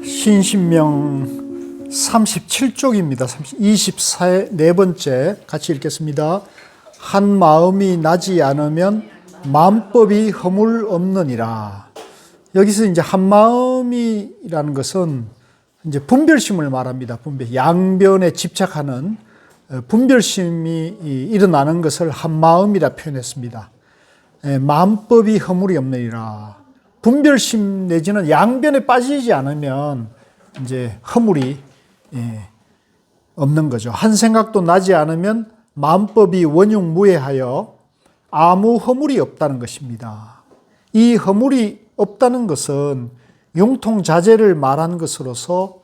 신신명 37쪽입니다. 24의 네 번째 같이 읽겠습니다. 한 마음이 나지 않으면 마음법이 허물 없느니라. 여기서 이제 한 마음이라는 것은 이제 분별심을 말합니다. 양변에 집착하는 분별심이 일어나는 것을 한 마음이라 표현했습니다. 마음법이 허물이 없느니라. 분별심 내지는 양변에 빠지지 않으면 이제 허물이 없는 거죠. 한 생각도 나지 않으면 마음법이 원흉무해하여 아무 허물이 없다는 것입니다. 이 허물이 없다는 것은 융통자재를 말한 것으로서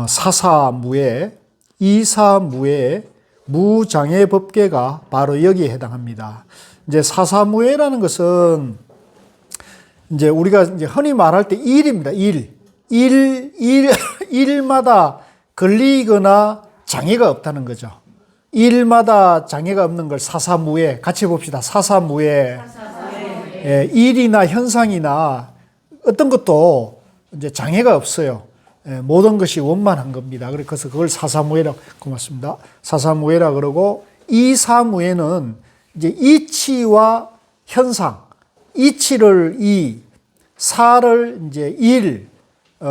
사사무예, 이사무예, 무장애법계가 바로 여기에 해당합니다. 이제 사사무예라는 것은 이제 우리가 이제 흔히 말할 때 일입니다. 일마다 걸리거나 장애가 없다는 거죠. 일마다 장애가 없는 걸 사사무예, 같이 봅시다. 사사무예. 예, 일이나 현상이나 어떤 것도 이제 장애가 없어요. 예, 모든 것이 원만한 겁니다. 그래서 그걸 사사무예라고, 고맙습니다. 사사무예라 그러고, 이사무예는 이제 이치와 현상, 이치를 사를 이제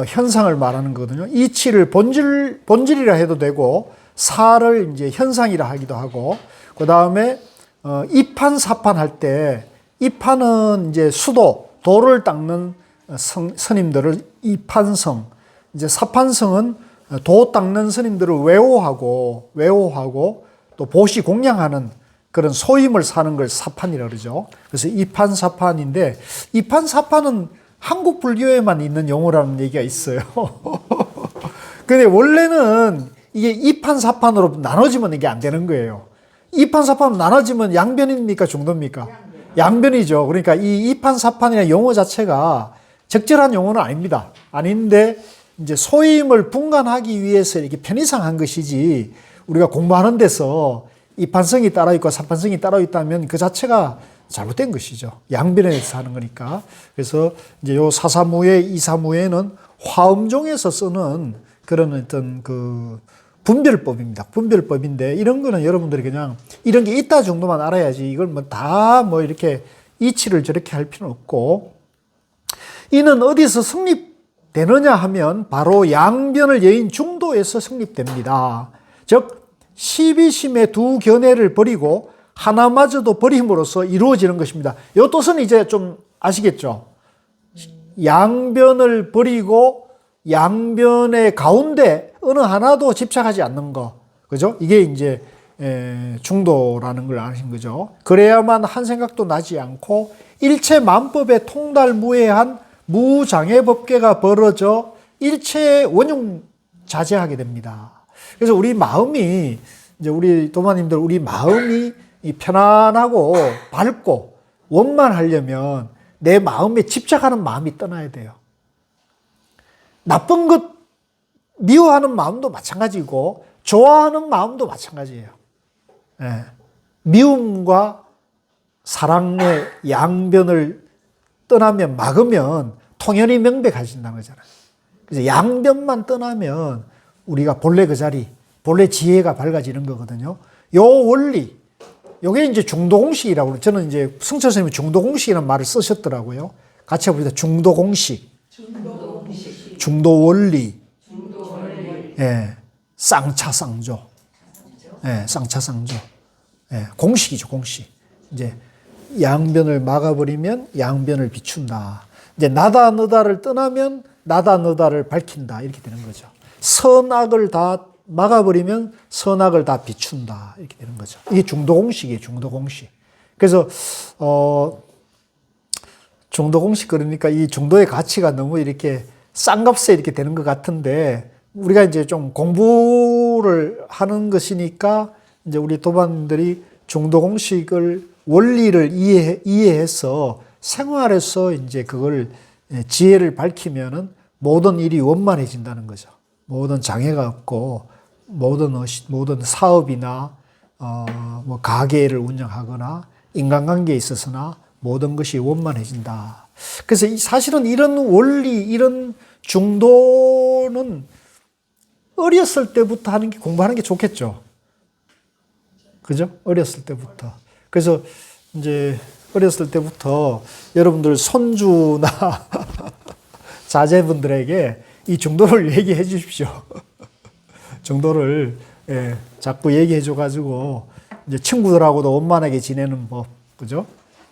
현상을 말하는 거거든요. 이치를 본질이라 해도 되고, 사를 이제 현상이라 하기도 하고, 그 다음에, 이판사판 할 때, 이판은 이제 도를 닦는 스님들을 이판성, 이제 사판성은 도 닦는 스님들을 외호하고 또 보시 공양하는 그런 소임을 사는 걸 사판이라 그러죠. 그래서 이판사판인데, 이판사판은 한국 불교에만 있는 용어라는 얘기가 있어요. 근데 원래는 이게 이판사판으로 나눠지면 이게 안 되는 거예요. 이판사판으로 나눠지면 양변입니까? 중도입니까? 양변이죠. 그러니까 이 이판사판이라는 용어 자체가 적절한 용어는 아닙니다. 아닌데, 이제 소임을 분간하기 위해서 이렇게 편의상 한 것이지, 우리가 공부하는 데서 이판성이 따로 있고 사판성이 따로 있다면 그 자체가 잘못된 것이죠. 양변에서 하는 거니까. 그래서 이제 요 사사무예, 이사무예는 화엄종에서 쓰는 그런 어떤 그 분별법입니다. 분별법인데, 이런 거는 여러분들이 그냥 이런 게 있다 정도만 알아야지, 이걸 이렇게 이치를 저렇게 할 필요는 없고, 이는 어디서 성립되느냐 하면 바로 양변을 여인 중도에서 성립됩니다. 즉, 시비심의 두 견해를 버리고 하나마저도 버림으로써 이루어지는 것입니다. 이 뜻은 이제 좀 아시겠죠? 양변을 버리고 양변의 가운데 어느 하나도 집착하지 않는 거. 그죠? 이게 이제 중도라는 걸 아신 거죠. 그래야만 한 생각도 나지 않고 일체 만법에 통달무해한 무장애법계가 벌어져 일체의 원흉 자제하게 됩니다. 그래서 우리 마음이, 이제 우리 도마님들, 우리 마음이 편안하고 밝고 원만하려면 내 마음에 집착하는 마음이 떠나야 돼요. 나쁜 것 미워하는 마음도 마찬가지고 좋아하는 마음도 마찬가지예요. 예. 미움과 사랑의 양변을 떠나면, 막으면 통연히 명백해진다는 거잖아요. 그래서 양변만 떠나면 우리가 본래 그 자리, 본래 지혜가 밝아지는 거거든요. 요 원리, 요게 이제 중도공식이라고, 저는 이제 승철 선생님이 중도공식이라는 말을 쓰셨더라고요. 같이 해봅시다. 중도공식. 중도원리. 예. 쌍차쌍조. 예, 쌍차쌍조. 예, 공식이죠, 공식. 이제 양변을 막아버리면 양변을 비춘다. 이제 나다 너다를 떠나면 나다 너다를 밝힌다. 이렇게 되는 거죠. 선악을 다 막아버리면 선악을 다 비춘다. 이렇게 되는 거죠. 이게 중도공식이에요, 중도공식. 그래서, 중도공식, 그러니까 이 중도의 가치가 너무 이렇게 싼값에 이렇게 되는 것 같은데, 우리가 이제 좀 공부를 하는 것이니까, 이제 우리 도반들이 중도공식을, 원리를 이해해서 생활에서 이제 그걸 지혜를 밝히면은 모든 일이 원만해진다는 거죠. 모든 장애가 없고, 모든 사업이나, 가게를 운영하거나, 인간관계에 있어서나 모든 것이 원만해진다. 그래서 사실은 이런 원리, 이런 중도는 어렸을 때부터 공부하는 게 좋겠죠. 그죠? 어렸을 때부터. 그래서 이제 어렸을 때부터 여러분들 손주나 자제분들에게 이 중도를 얘기해 주십시오. 중도를 자꾸 얘기해 줘가지고 이제 친구들하고도 원만하게 지내는 법, 그죠?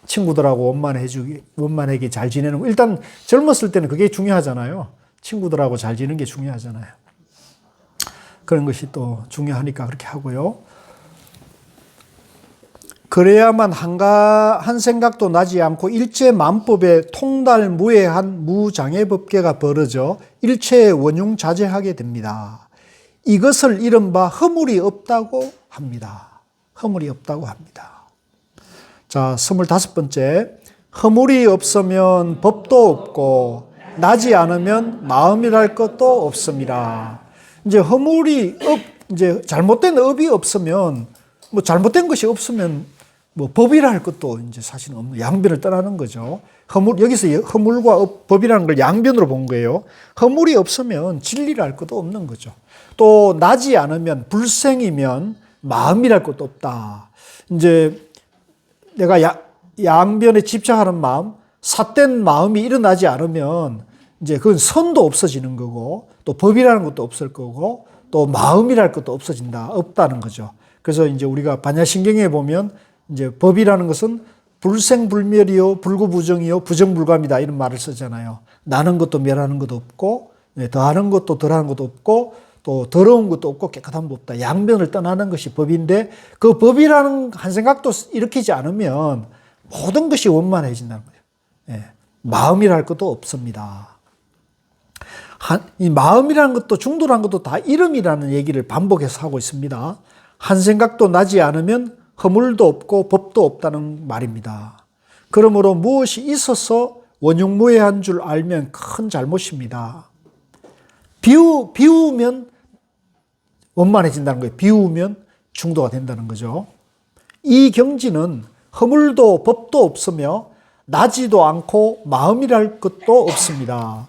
친구들하고 원만하게 잘 지내는 거. 일단 젊었을 때는 그게 중요하잖아요. 친구들하고 잘 지내는 게 중요하잖아요. 그런 것이 또 중요하니까 그렇게 하고요. 그래야만 한 생각도 나지 않고 일체 만법에 통달무해한 무장애법계가 벌어져 일체의 원흉자재하게 됩니다. 이것을 이른바 허물이 없다고 합니다. 허물이 없다고 합니다. 자, 25번째. 허물이 없으면 법도 없고 나지 않으면 마음이랄 것도 없습니다. 이제 이제 잘못된 업이 없으면, 뭐 잘못된 것이 없으면 뭐 법이라 할 것도 이제 사실은 없는, 양변을 떠나는 거죠. 여기서 허물과 법이라는 걸 양변으로 본 거예요. 허물이 없으면 진리라 할 것도 없는 거죠. 또 나지 않으면, 불생이면 마음이랄 것도 없다. 이제 내가 양변에 집착하는 마음, 삿된 마음이 일어나지 않으면 이제 그건 선도 없어지는 거고, 또 법이라는 것도 없을 거고, 또 마음이랄 것도 없다는 거죠. 그래서 이제 우리가 반야신경에 보면 이제 법이라는 것은 불생불멸이요, 불구부정이요, 부정불감이다 이런 말을 쓰잖아요. 나는 것도 멸하는 것도 없고, 더하는 것도 덜하는 것도 없고, 또 더러운 것도 없고 깨끗함도 없다. 양변을 떠나는 것이 법인데, 그 법이라는 한 생각도 일으키지 않으면 모든 것이 원만해진다는 거예요. 마음이랄 것도 없습니다. 이 마음이라는 것도 중도라는 것도 다 이름이라는 얘기를 반복해서 하고 있습니다. 한 생각도 나지 않으면 허물도 없고 법도 없다는 말입니다. 그러므로 무엇이 있어서 원흉무해한 줄 알면 큰 잘못입니다. 비우면 원만해진다는 거예요. 비우면 중도가 된다는 거죠. 이 경지는 허물도 법도 없으며 나지도 않고 마음이랄 것도 없습니다.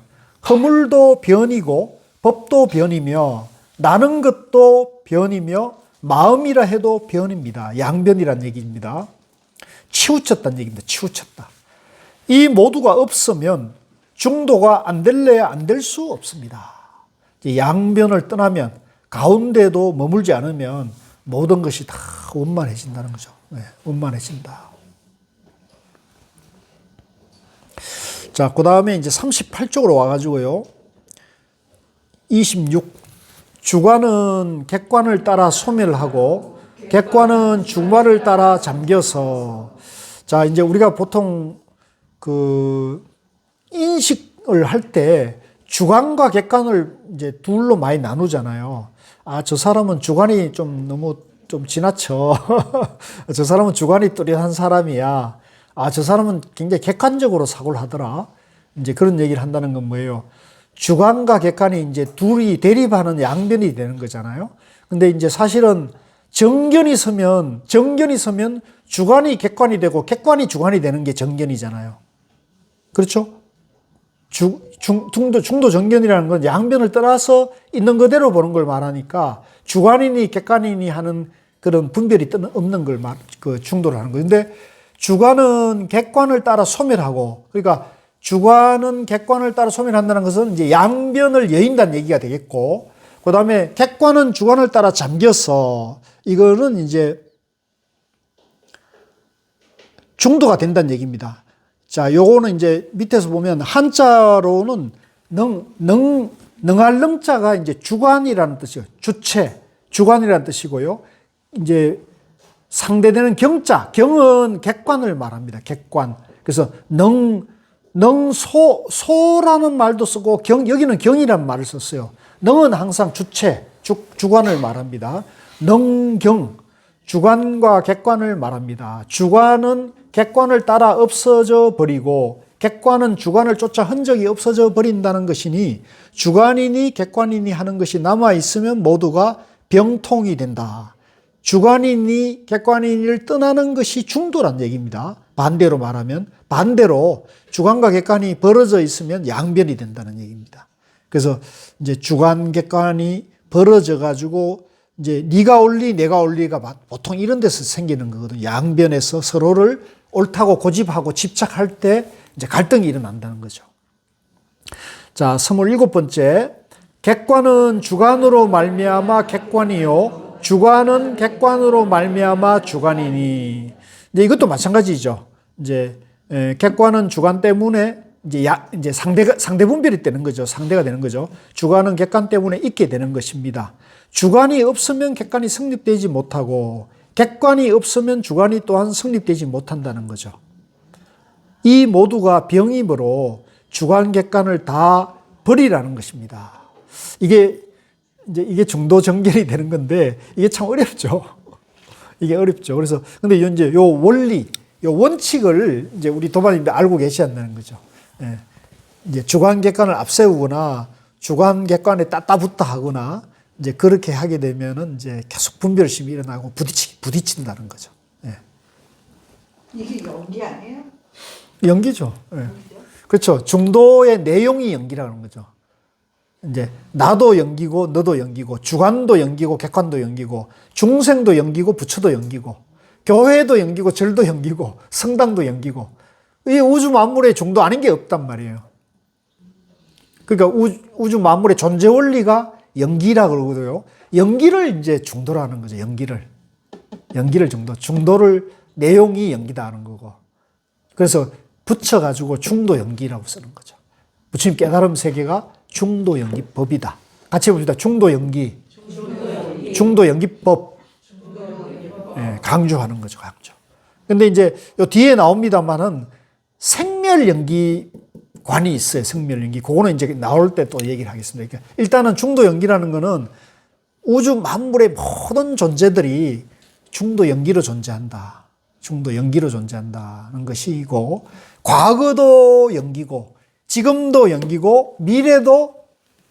허물도 변이고 법도 변이며 나는 것도 변이며 마음이라 해도 변입니다. 양변이란 얘기입니다. 치우쳤다는 얘기입니다. 치우쳤다. 이 모두가 없으면 중도가 안 될래야 안 될 수 없습니다. 양변을 떠나면, 가운데도 머물지 않으면 모든 것이 다 원만해진다는 거죠. 원만해진다. 자, 그 다음에 이제 38쪽으로 와가지고요. 26. 주관은 객관을 따라 소멸하고 객관은 주관을 따라 잠겨서. 자, 이제 우리가 보통 인식을 할 때 주관과 객관을 이제 둘로 많이 나누잖아요. 아, 저 사람은 주관이 너무 지나쳐. 저 사람은 주관이 뚜렷한 사람이야. 아, 저 사람은 굉장히 객관적으로 사고를 하더라. 이제 그런 얘기를 한다는 건 뭐예요? 주관과 객관이 이제 둘이 대립하는 양변이 되는 거잖아요. 근데 이제 사실은 정견이 서면 주관이 객관이 되고 객관이 주관이 되는 게 정견이잖아요. 그렇죠? 중도 정견이라는 건 양변을 떠나서 있는 그대로 보는 걸 말하니까 주관이니 객관이니 하는 그런 분별이 없는 걸 중도를 하는 거예요. 근데 주관은 객관을 따라 소멸하고, 그러니까 주관은 객관을 따라 소멸한다는 것은 이제 양변을 여인다는 얘기가 되겠고, 그 다음에 객관은 주관을 따라 잠겨서 이거는 이제 중도가 된다는 얘기입니다. 자, 요거는 이제 밑에서 보면 한자로는 능할 능자가 이제 주관이라는 뜻이에요. 주체, 주관이라는 뜻이고요. 이제 상대되는 경자, 경은 객관을 말합니다. 객관. 그래서 소라는 말도 쓰고 여기는 경이라는 말을 썼어요. 능은 항상 주체, 주관을 말합니다. 능경, 주관과 객관을 말합니다. 주관은 객관을 따라 없어져 버리고 객관은 주관을 쫓아 흔적이 없어져 버린다는 것이니 주관이니 객관이니 하는 것이 남아있으면 모두가 병통이 된다. 주관이니 객관이니를 떠나는 것이 중도란 얘기입니다. 반대로 말하면, 반대로 주관과 객관이 벌어져 있으면 양변이 된다는 얘기입니다. 그래서 이제 주관, 객관이 벌어져 가지고 이제 네가 옳리, 내가 옳리가 보통 이런 데서 생기는 거거든요. 양변에서 서로를 옳다고 고집하고 집착할 때 이제 갈등이 일어난다는 거죠. 자, 27번째. 객관은 주관으로 말미암아 객관이요, 주관은 객관으로 말미암아 주관이니. 이제 이것도 마찬가지죠. 이제 객관은 주관 때문에 이제 상대 분별이 되는 거죠. 상대가 되는 거죠. 주관은 객관 때문에 있게 되는 것입니다. 주관이 없으면 객관이 성립되지 못하고 객관이 없으면 주관이 또한 성립되지 못한다는 거죠. 이 모두가 병이므로 주관, 객관을 다 버리라는 것입니다. 이게 중도 정결이 되는 건데 이게 참 어렵죠. 이게 어렵죠. 그래서 근데 이제 요 원리, 요 원칙을 이제 우리 도반님들 알고 계셔야 한다는 거죠. 예. 이제 주관, 객관을 앞세우거나 주관, 객관에 따따붙다 하거나 이제 그렇게 하게 되면은 이제 계속 분별심이 일어나고 부딪힌다는 거죠. 예. 이게 연기 아니에요? 연기죠. 예. 그렇죠. 중도의 내용이 연기라는 거죠. 이제 나도 연기고 너도 연기고 주관도 연기고 객관도 연기고 중생도 연기고 부처도 연기고 교회도 연기고 절도 연기고 성당도 연기고 이 우주 만물의 중도 아닌 게 없단 말이에요. 그러니까 우주 만물의 존재 원리가 연기라 그러거든요. 연기를 이제 중도라는 거죠. 연기를 중도를 내용이 연기다 하는 거고. 그래서 붙여가지고 중도 연기라고 쓰는 거죠. 부처님 깨달음 세계가 중도 연기법이다. 같이 봅시다. 중도 연기법. 예, 강조하는 거죠. 강조. 근데 이제 요 뒤에 나옵니다만은 생멸 연기관이 있어요. 생멸 연기. 그거는 이제 나올 때 또 얘기를 하겠습니다. 그러니까 일단은 중도 연기라는 거는 우주 만물의 모든 존재들이 중도 연기로 존재한다. 중도 연기로 존재한다는 것이고, 과거도 연기고, 지금도 연기고, 미래도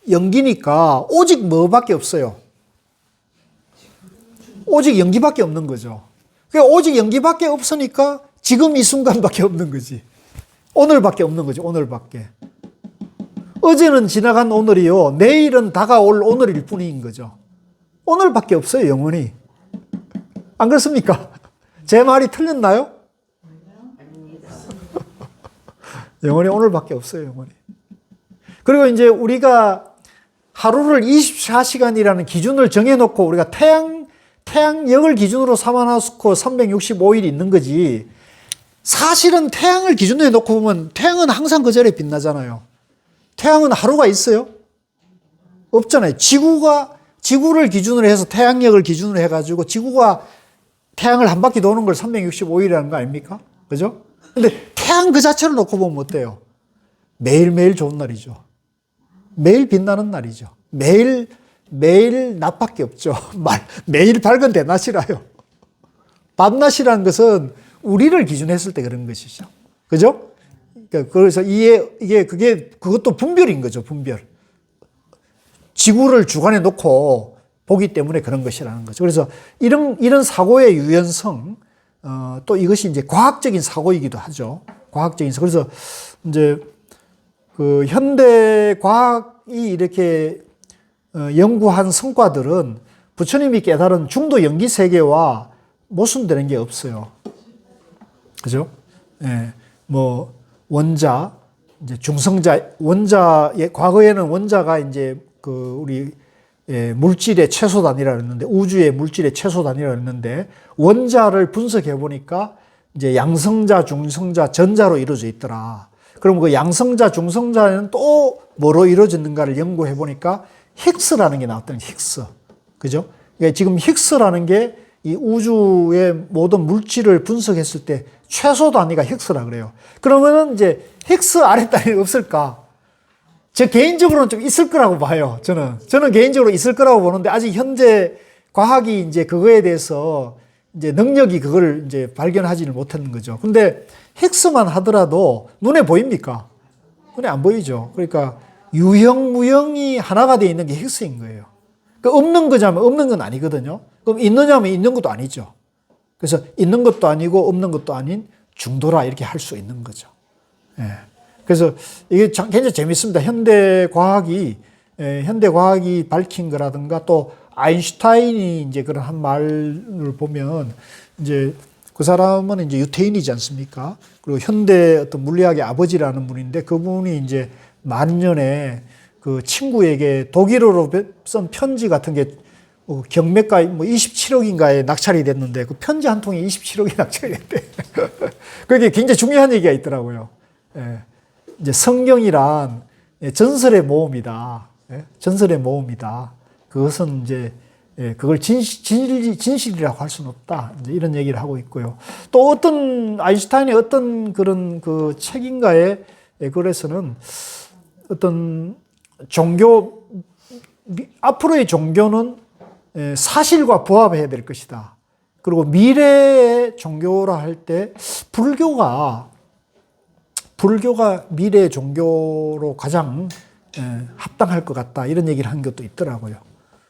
연기니까 오직 뭐밖에 없어요? 오직 연기밖에 없는 거죠. 그러니까 오직 연기밖에 없으니까 지금 이 순간밖에 없는 거지. 오늘밖에 없는 거죠. 오늘밖에. 어제는 지나간 오늘이요, 내일은 다가올 오늘일 뿐인 거죠. 오늘밖에 없어요, 영원히. 안 그렇습니까? 제 말이 틀렸나요? 영원히 오늘밖에 없어요, 영원히. 그리고 이제 우리가 하루를 24시간이라는 기준을 정해놓고 우리가 태양력을 기준으로 삼아놓고 365일이 있는 거지. 사실은 태양을 기준으로 해놓고 보면 태양은 항상 그 자리에 빛나잖아요. 태양은 하루가 있어요? 없잖아요. 지구를 기준으로 해서 태양력을 기준으로 해가지고 지구가 태양을 한 바퀴 도는 걸 365일이라는 거 아닙니까? 그죠? 근데 태양 그 자체를 놓고 보면 어때요? 매일매일 좋은 날이죠. 매일 빛나는 날이죠. 매일 낮밖에 없죠. 매일 밝은 대낮이라요. 밤낮이라는 것은 우리를 기준했을 때 그런 것이죠. 그죠? 그래서 그것도 분별인 거죠, 분별. 지구를 주관해 놓고 보기 때문에 그런 것이라는 거죠. 그래서 이런 사고의 유연성, 또 이것이 이제 과학적인 사고이기도 하죠. 과학적인 사고. 그래서 이제 그 현대 과학이 이렇게 연구한 성과들은 부처님이 깨달은 중도 연기 세계와 모순되는 게 없어요. 그죠? 예. 뭐 원자, 이제 중성자, 과거에는 원자가 이제 우리 물질의 최소 단위라 그랬는데, 우주의 물질의 최소 단위라 그랬는데, 원자를 분석해 보니까 이제 양성자, 중성자, 전자로 이루어져 있더라. 그럼 그 양성자, 중성자는 또 뭐로 이루어졌는가를 연구해 보니까 힉스라는 게 나왔다는 거예요. 힉스. 그죠? 그러니까 지금 힉스라는 게 이 우주의 모든 물질을 분석했을 때 최소 단위가 힉스라 그래요. 그러면은 이제 힉스 아래 단위가 없을까? 저 개인적으로는 좀 있을 거라고 봐요. 저는 개인적으로 있을 거라고 보는데, 아직 현재 과학이 이제 그거에 대해서 이제 능력이 그걸 이제 발견하지를 못했는 거죠. 근데 힉스만 하더라도 눈에 보입니까? 눈에 안 보이죠. 그러니까 유형, 무형이 하나가 되어 있는 게 힉스인 거예요. 그러니까 없는 거냐면 없는 건 아니거든요. 그럼 있느냐면 있는 것도 아니죠. 그래서 있는 것도 아니고 없는 것도 아닌 중도라 이렇게 할 수 있는 거죠. 예. 그래서 이게 굉장히 재밌습니다. 현대 과학이 현대 과학이 밝힌 거라든가 또 아인슈타인이 이제 그런 한 말을 보면 이제 그 사람은 이제 유태인이지 않습니까? 그리고 현대 어떤 물리학의 아버지라는 분인데 그분이 이제 만년에 그 친구에게 독일어로 쓴 편지 같은 게 경매가 뭐 27억인가에 낙찰이 됐는데 그 편지 한 통에 27억이 낙찰이 됐대. 그게 굉장히 중요한 얘기가 있더라고요. 예. 이제 성경이란 전설의 모험이다. 예? 전설의 모험이다. 그것은 이제 그걸 진실이라고 할 수는 없다. 이제 이런 얘기를 하고 있고요. 또 어떤 아인슈타인의 어떤 그런 그 책인가에 글에서는 어떤 종교 앞으로의 종교는 사실과 부합해야 될 것이다. 그리고 미래의 종교라 할 때 불교가 미래의 종교로 가장 합당할 것 같다. 이런 얘기를 한 것도 있더라고요.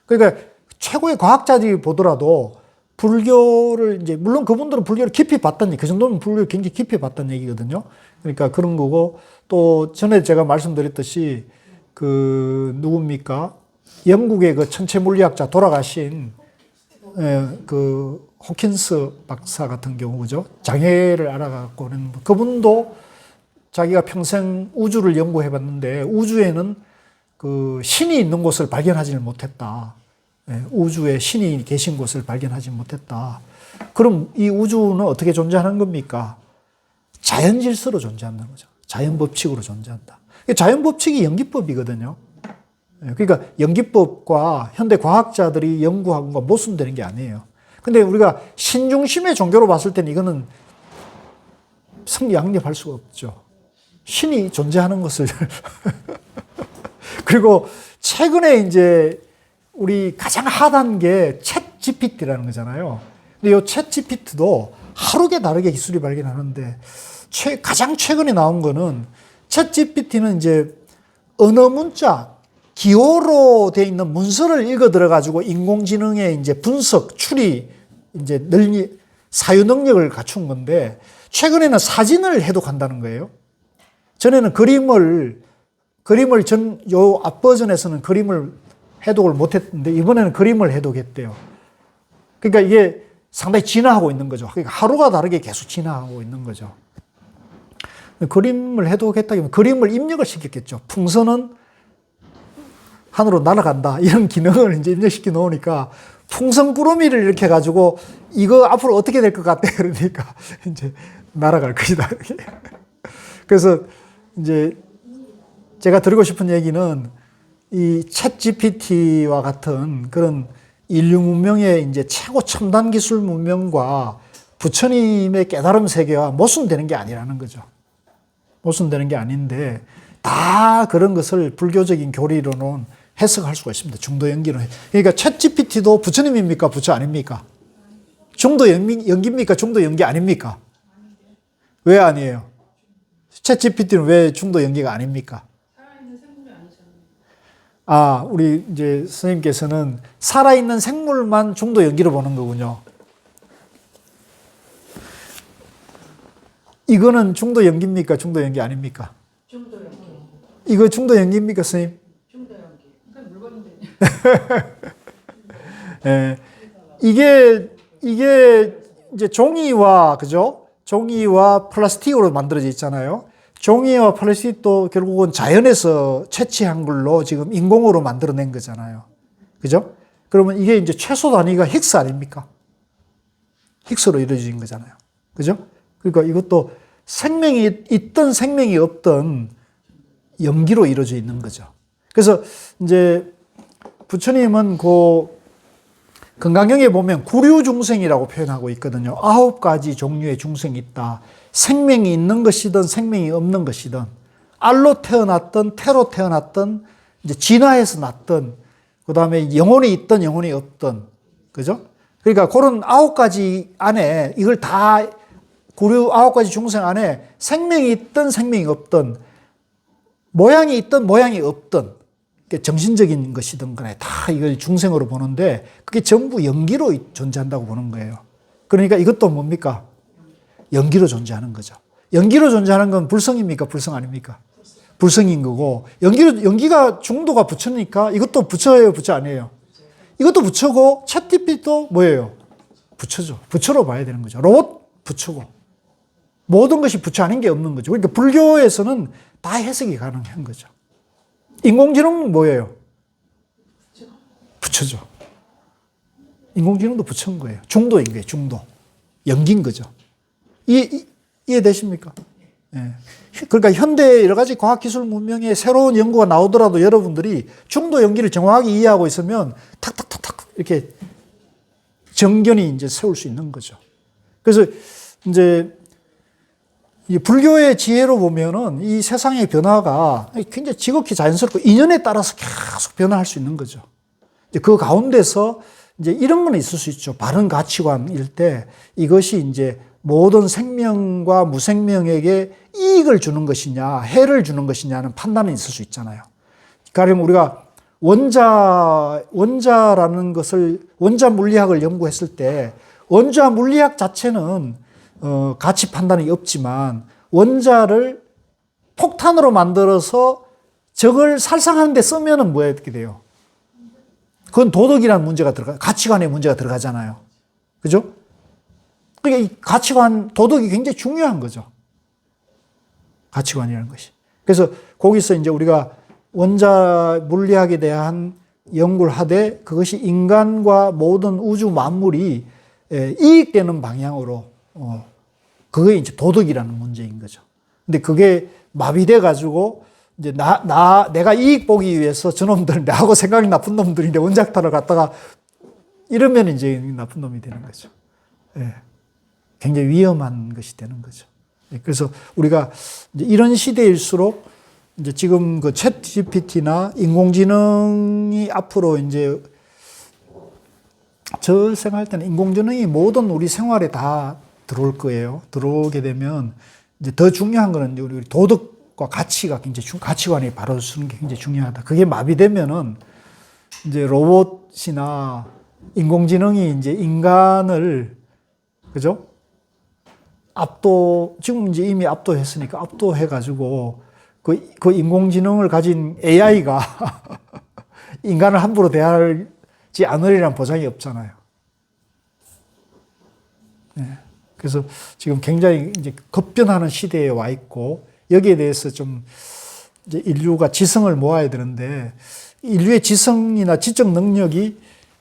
그러니까 최고의 과학자들이 보더라도 불교를 이제 물론 그분들은 불교를 깊이 봤다는 그 정도면 불교를 굉장히 깊이 봤다는 얘기거든요. 그러니까 그런 거고 또 전에 제가 말씀드렸듯이 그 누굽니까? 영국의 그 천체 물리학자 돌아가신 그 호킨스 박사 같은 경우 그죠? 장애를 알아갖고는 그분도 자기가 평생 우주를 연구해 봤는데 우주에는 그 신이 있는 곳을 발견하지를 못했다. 우주에 신이 계신 곳을 발견하지 못했다. 그럼 이 우주는 어떻게 존재하는 겁니까? 자연 질서로 존재하는 거죠. 자연 법칙으로 존재한다. 자연 법칙이 연기법이거든요. 그러니까 연기법과 현대 과학자들이 연구한 건 모순되는 게 아니에요. 근데 우리가 신중심의 종교로 봤을 때는 이거는 성양립할 수가 없죠. 신이 존재하는 것을. 그리고 최근에 이제 우리 가장 핫한 게 챗 GPT라는 거잖아요. 근데 이 챗 GPT도 하루게 다르게 기술이 발견하는데 가장 최근에 나온 거는 챗 GPT는 이제 언어 문자, 기호로 되어 있는 문서를 읽어 들어가지고 인공지능의 이제 분석, 추리, 이제 사유 능력을 갖춘 건데 최근에는 사진을 해독한다는 거예요. 전에는 그림을 요 앞 버전에서는 그림을 해독을 못했는데 이번에는 그림을 해독했대요. 그러니까 이게 상당히 진화하고 있는 거죠. 그러니까 하루가 다르게 계속 진화하고 있는 거죠. 그림을 해독했다면 그림을 입력을 시켰겠죠. 풍선은 하늘로 날아간다. 이런 기능을 이제 입력시켜 놓으니까 풍선 꾸러미를 이렇게 해가지고 이거 앞으로 어떻게 될 것 같아. 그러니까 이제 날아갈 것이다. 그래서 이제 제가 드리고 싶은 얘기는 이 챗 GPT와 같은 그런 인류 문명의 이제 최고 첨단 기술 문명과 부처님의 깨달음 세계와 모순되는 게 아니라는 거죠. 모순되는 게 아닌데 다 그런 것을 불교적인 교리로는 해석할 수가 있습니다. 중도 연기로. 그러니까 챗 GPT도 부처님입니까? 부처 아닙니까? 중도 연기입니까? 중도 연기 아닙니까? 왜 아니에요? 챗 GPT는 왜 중도 연기가 아닙니까? 아, 우리 이제 선생님께서는 살아있는 생물만 중도 연기로 보는 거군요. 이거는 중도 연기입니까? 중도 연기 아닙니까? 중도 연기. 이거 중도 연기입니까, 선생님? 중도 연기. 그냥 물건인데. 예. 이게 이제 종이와, 그죠? 종이와 플라스틱으로 만들어져 있잖아요. 종이와 플라스틱도 결국은 자연에서 채취한 걸로 지금 인공으로 만들어낸 거잖아요. 그죠? 그러면 이게 이제 최소 단위가 힉스 아닙니까? 힉스로 이루어진 거잖아요. 그죠? 그러니까 이것도 생명이 있든 생명이 없든 연기로 이루어져 있는 거죠. 그래서 이제 부처님은 그 금강경에 보면 구류중생이라고 표현하고 있거든요. 9가지 종류의 중생이 있다. 생명이 있는 것이든 생명이 없는 것이든 알로 태어났든 태로 태어났든 이제 진화해서 났든 그다음에 영혼이 있든 영혼이 없든 그죠? 그러니까 그런 9가지 안에 이걸 다 구류 9가지 중생 안에 생명이 있든 생명이 없든 모양이 있든 모양이 없든 정신적인 것이든 간에 다 이걸 중생으로 보는데 그게 전부 연기로 존재한다고 보는 거예요. 그러니까 이것도 뭡니까? 연기로 존재하는 거죠. 연기로 존재하는 건 불성입니까? 불성 아닙니까? 불성인 거고, 연기가 중도가 부처니까 이것도 부처예요, 부처 아니에요? 이것도 부처고, 챗GPT도 뭐예요? 부처죠. 부처로 봐야 되는 거죠. 로봇 부처고. 모든 것이 부처 아닌 게 없는 거죠. 그러니까 불교에서는 다 해석이 가능한 거죠. 인공지능은 뭐예요? 부처죠. 인공지능도 부처인 거예요. 중도인 거예요, 중도. 연기인 거죠. 이해되십니까? 예. 그러니까 현대 여러 가지 과학기술 문명에 새로운 연구가 나오더라도 여러분들이 중도 연기를 정확하게 이해하고 있으면 탁탁탁탁 이렇게 정견이 이제 세울 수 있는 거죠. 그래서 이제 이 불교의 지혜로 보면은 이 세상의 변화가 굉장히 지극히 자연스럽고 인연에 따라서 계속 변화할 수 있는 거죠. 이제 그 가운데서 이제 이런 건 있을 수 있죠. 바른 가치관일 때 이것이 이제 모든 생명과 무생명에게 이익을 주는 것이냐, 해를 주는 것이냐는 판단은 있을 수 있잖아요. 가령 우리가 원자라는 것을, 원자 물리학을 연구했을 때 원자 물리학 자체는 가치 판단이 없지만 원자를 폭탄으로 만들어서 적을 살상하는 데 쓰면은 뭐 어떻게 돼요? 그건 도덕이라는 문제가 가치관의 문제가 들어가잖아요. 그죠? 그러니까 이 가치관, 도덕이 굉장히 중요한 거죠. 가치관이라는 것이. 그래서 거기서 이제 우리가 원자 물리학에 대한 연구를 하되 그것이 인간과 모든 우주 만물이 이익되는 방향으로 그게 이제 도덕이라는 문제인 거죠. 근데 그게 마비돼 가지고 이제 내가 이익 보기 위해서 저놈들, 나하고 생각이 나쁜 놈들인데 원자탄을 갖다가 이러면 이제 나쁜 놈이 되는 거죠. 예. 굉장히 위험한 것이 되는 거죠. 예. 그래서 우리가 이제 이런 시대일수록 이제 지금 그 챗 GPT나 인공지능이 앞으로 이제 저 생각할 때는 인공지능이 모든 우리 생활에 다 들어올 거예요. 들어오게 되면 이제 더 중요한 거는 우리 도덕과 가치가 굉장히 가치관이 바로 서는 게 굉장히 중요하다. 그게 마비되면은 이제 로봇이나 인공지능이 이제 인간을 그죠? 지금 이제 이미 압도했으니까 압도해가지고 그 인공지능을 가진 AI가 인간을 함부로 대하지 않으리라는 보장이 없잖아요. 네. 그래서 지금 굉장히 이제 급변하는 시대에 와 있고 여기에 대해서 좀 이제 인류가 지성을 모아야 되는데 인류의 지성이나 지적 능력이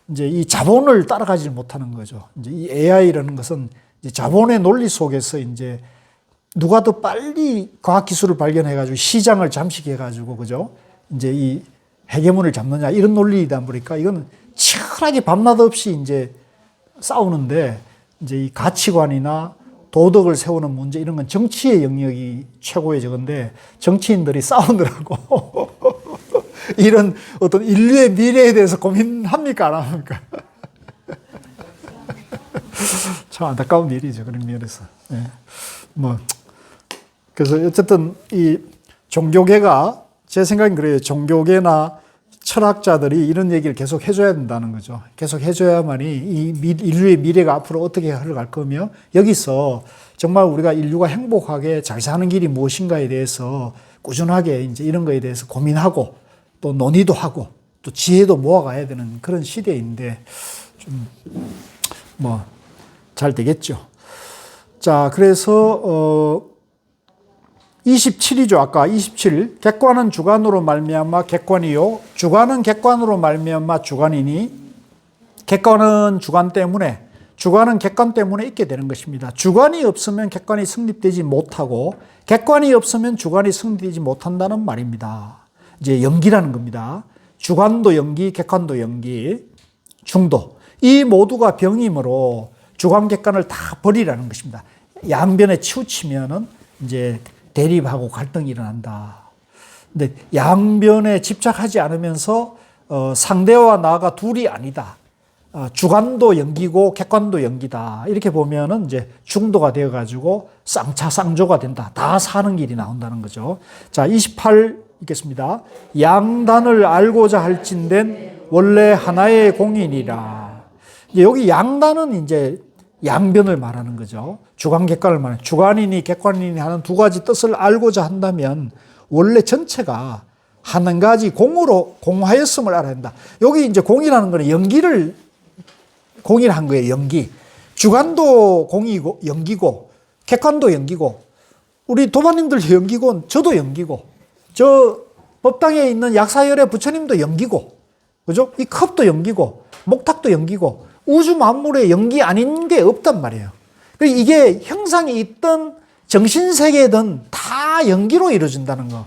이제 이 자본을 따라가지 못하는 거죠. 이제 이 AI라는 것은 이제 자본의 논리 속에서 이제 누가 더 빨리 과학기술을 발견해가지고 시장을 잠식해가지고 그죠? 이제 이 헤게몬을 잡느냐 이런 논리이다 보니까 이건 치열하게 밤낮 없이 이제 싸우는데 이제 이 가치관이나 도덕을 세우는 문제 이런 건 정치의 영역이 최고의 저건데 정치인들이 싸우느라고 이런 어떤 인류의 미래에 대해서 고민합니까 안 합니까? 참 안타까운 일이죠 그런 면에서. 네. 그래서 어쨌든 이 종교계가 제 생각엔 그래요. 종교계나 철학자들이 이런 얘기를 계속 해줘야 된다는 거죠. 계속 해줘야만이 이 인류의 미래가 앞으로 어떻게 흘러갈 거며 여기서 정말 우리가 인류가 행복하게 잘 사는 길이 무엇인가에 대해서 꾸준하게 이제 이런 거에 대해서 고민하고 또 논의도 하고 또 지혜도 모아가야 되는 그런 시대인데 좀 잘 되겠죠. 자, 그래서 27이죠. 아까 27. 객관은 주관으로 말미암아 객관이요. 주관은 객관으로 말미암아 주관이니 객관은 주관 때문에 주관은 객관 때문에 있게 되는 것입니다. 주관이 없으면 객관이 성립되지 못하고 객관이 없으면 주관이 성립되지 못한다는 말입니다. 이제 연기라는 겁니다. 주관도 연기, 객관도 연기, 중도. 이 모두가 병이므로 주관, 객관을 다 버리라는 것입니다. 양변에 치우치면은 이제 대립하고 갈등이 일어난다. 근데 양변에 집착하지 않으면서 상대와 나가 둘이 아니다. 주관도 연기고 객관도 연기다. 이렇게 보면은 이제 중도가 되어가지고 쌍차쌍조가 된다. 다 사는 길이 나온다는 거죠. 자, 28 읽겠습니다. 양단을 알고자 할진된 원래 하나의 공인이라. 여기 양단은 이제 양변을 말하는 거죠. 주관, 객관을 말하는. 주관이니 객관이니 하는 두 가지 뜻을 알고자 한다면 원래 전체가 한 가지 공으로 공하였음을 알아야 한다. 여기 이제 공이라는 거는 연기를 공이라 한 거예요. 연기. 주관도 공이고 연기고 객관도 연기고 우리 도반님들 연기고 저도 연기고 저 법당에 있는 약사열의 부처님도 연기고 그죠? 이 컵도 연기고 목탁도 연기고 우주 만물에 연기 아닌 게 없단 말이에요. 이게 형상이 있던 정신세계든 다 연기로 이루어진다는 거.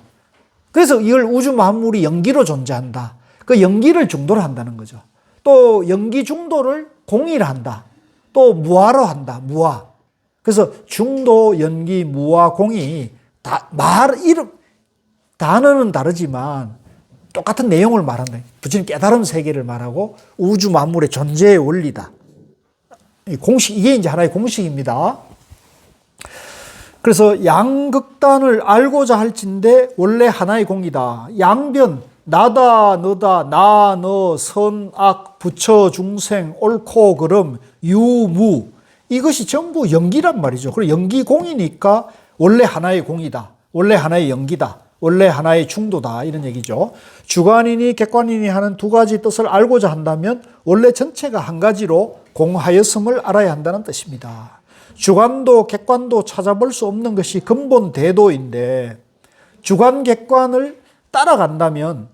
그래서 이걸 우주 만물이 연기로 존재한다. 그 연기를 중도로 한다는 거죠. 또 연기 중도를 공의로 한다. 또 무아로 한다. 무아. 그래서 중도, 연기, 무아, 공의 다 이름 단어는 다르지만 똑같은 내용을 말한다. 부처님 깨달음 세계를 말하고 우주 만물의 존재의 원리다. 이 공식 이게 이제 하나의 공식입니다. 그래서 양극단을 알고자 할진대 원래 하나의 공이다. 양변 나다 너다 나 너 선 악 부처 중생 옳고 그름 유무 이것이 전부 연기란 말이죠. 그리고 연기 공이니까 원래 하나의 공이다. 원래 하나의 연기다. 원래 하나의 중도다. 이런 얘기죠. 주관이니 객관이니 하는 두 가지 뜻을 알고자 한다면 원래 전체가 한 가지로 공하였음을 알아야 한다는 뜻입니다. 주관도 객관도 찾아볼 수 없는 것이 근본 대도인데 주관 객관을 따라간다면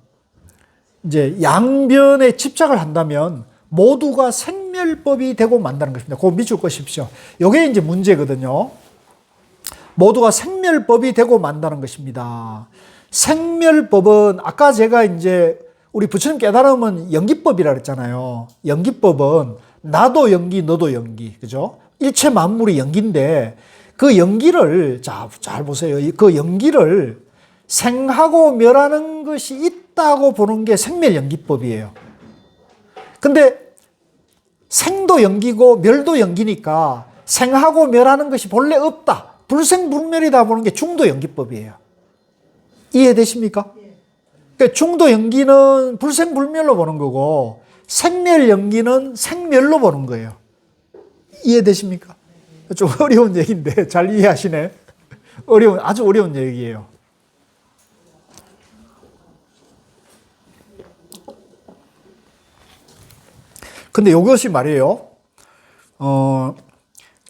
이제 양변에 집착을 한다면 모두가 생멸법이 되고 만다는 것입니다. 그거 믿을 것이십시오. 이게 이제 문제거든요. 모두가 생멸법이 되고 만다는 것입니다. 생멸법은 아까 제가 이제 우리 부처님 깨달음은 연기법이라 그랬잖아요. 연기법은 나도 연기, 너도 연기, 그죠? 일체 만물이 연기인데 그 연기를 잘 보세요. 그 연기를 생하고 멸하는 것이 있다고 보는 게 생멸연기법이에요. 근데 생도 연기고 멸도 연기니까 생하고 멸하는 것이 본래 없다. 불생불멸이다 보는 게 중도연기법이에요. 이해되십니까? 그러니까 중도연기는 불생불멸로 보는 거고 생멸연기는 생멸로 보는 거예요. 이해되십니까? 좀 어려운 얘기인데 잘 이해하시네. 아주 어려운 얘기예요. 근데 이것이 말이에요.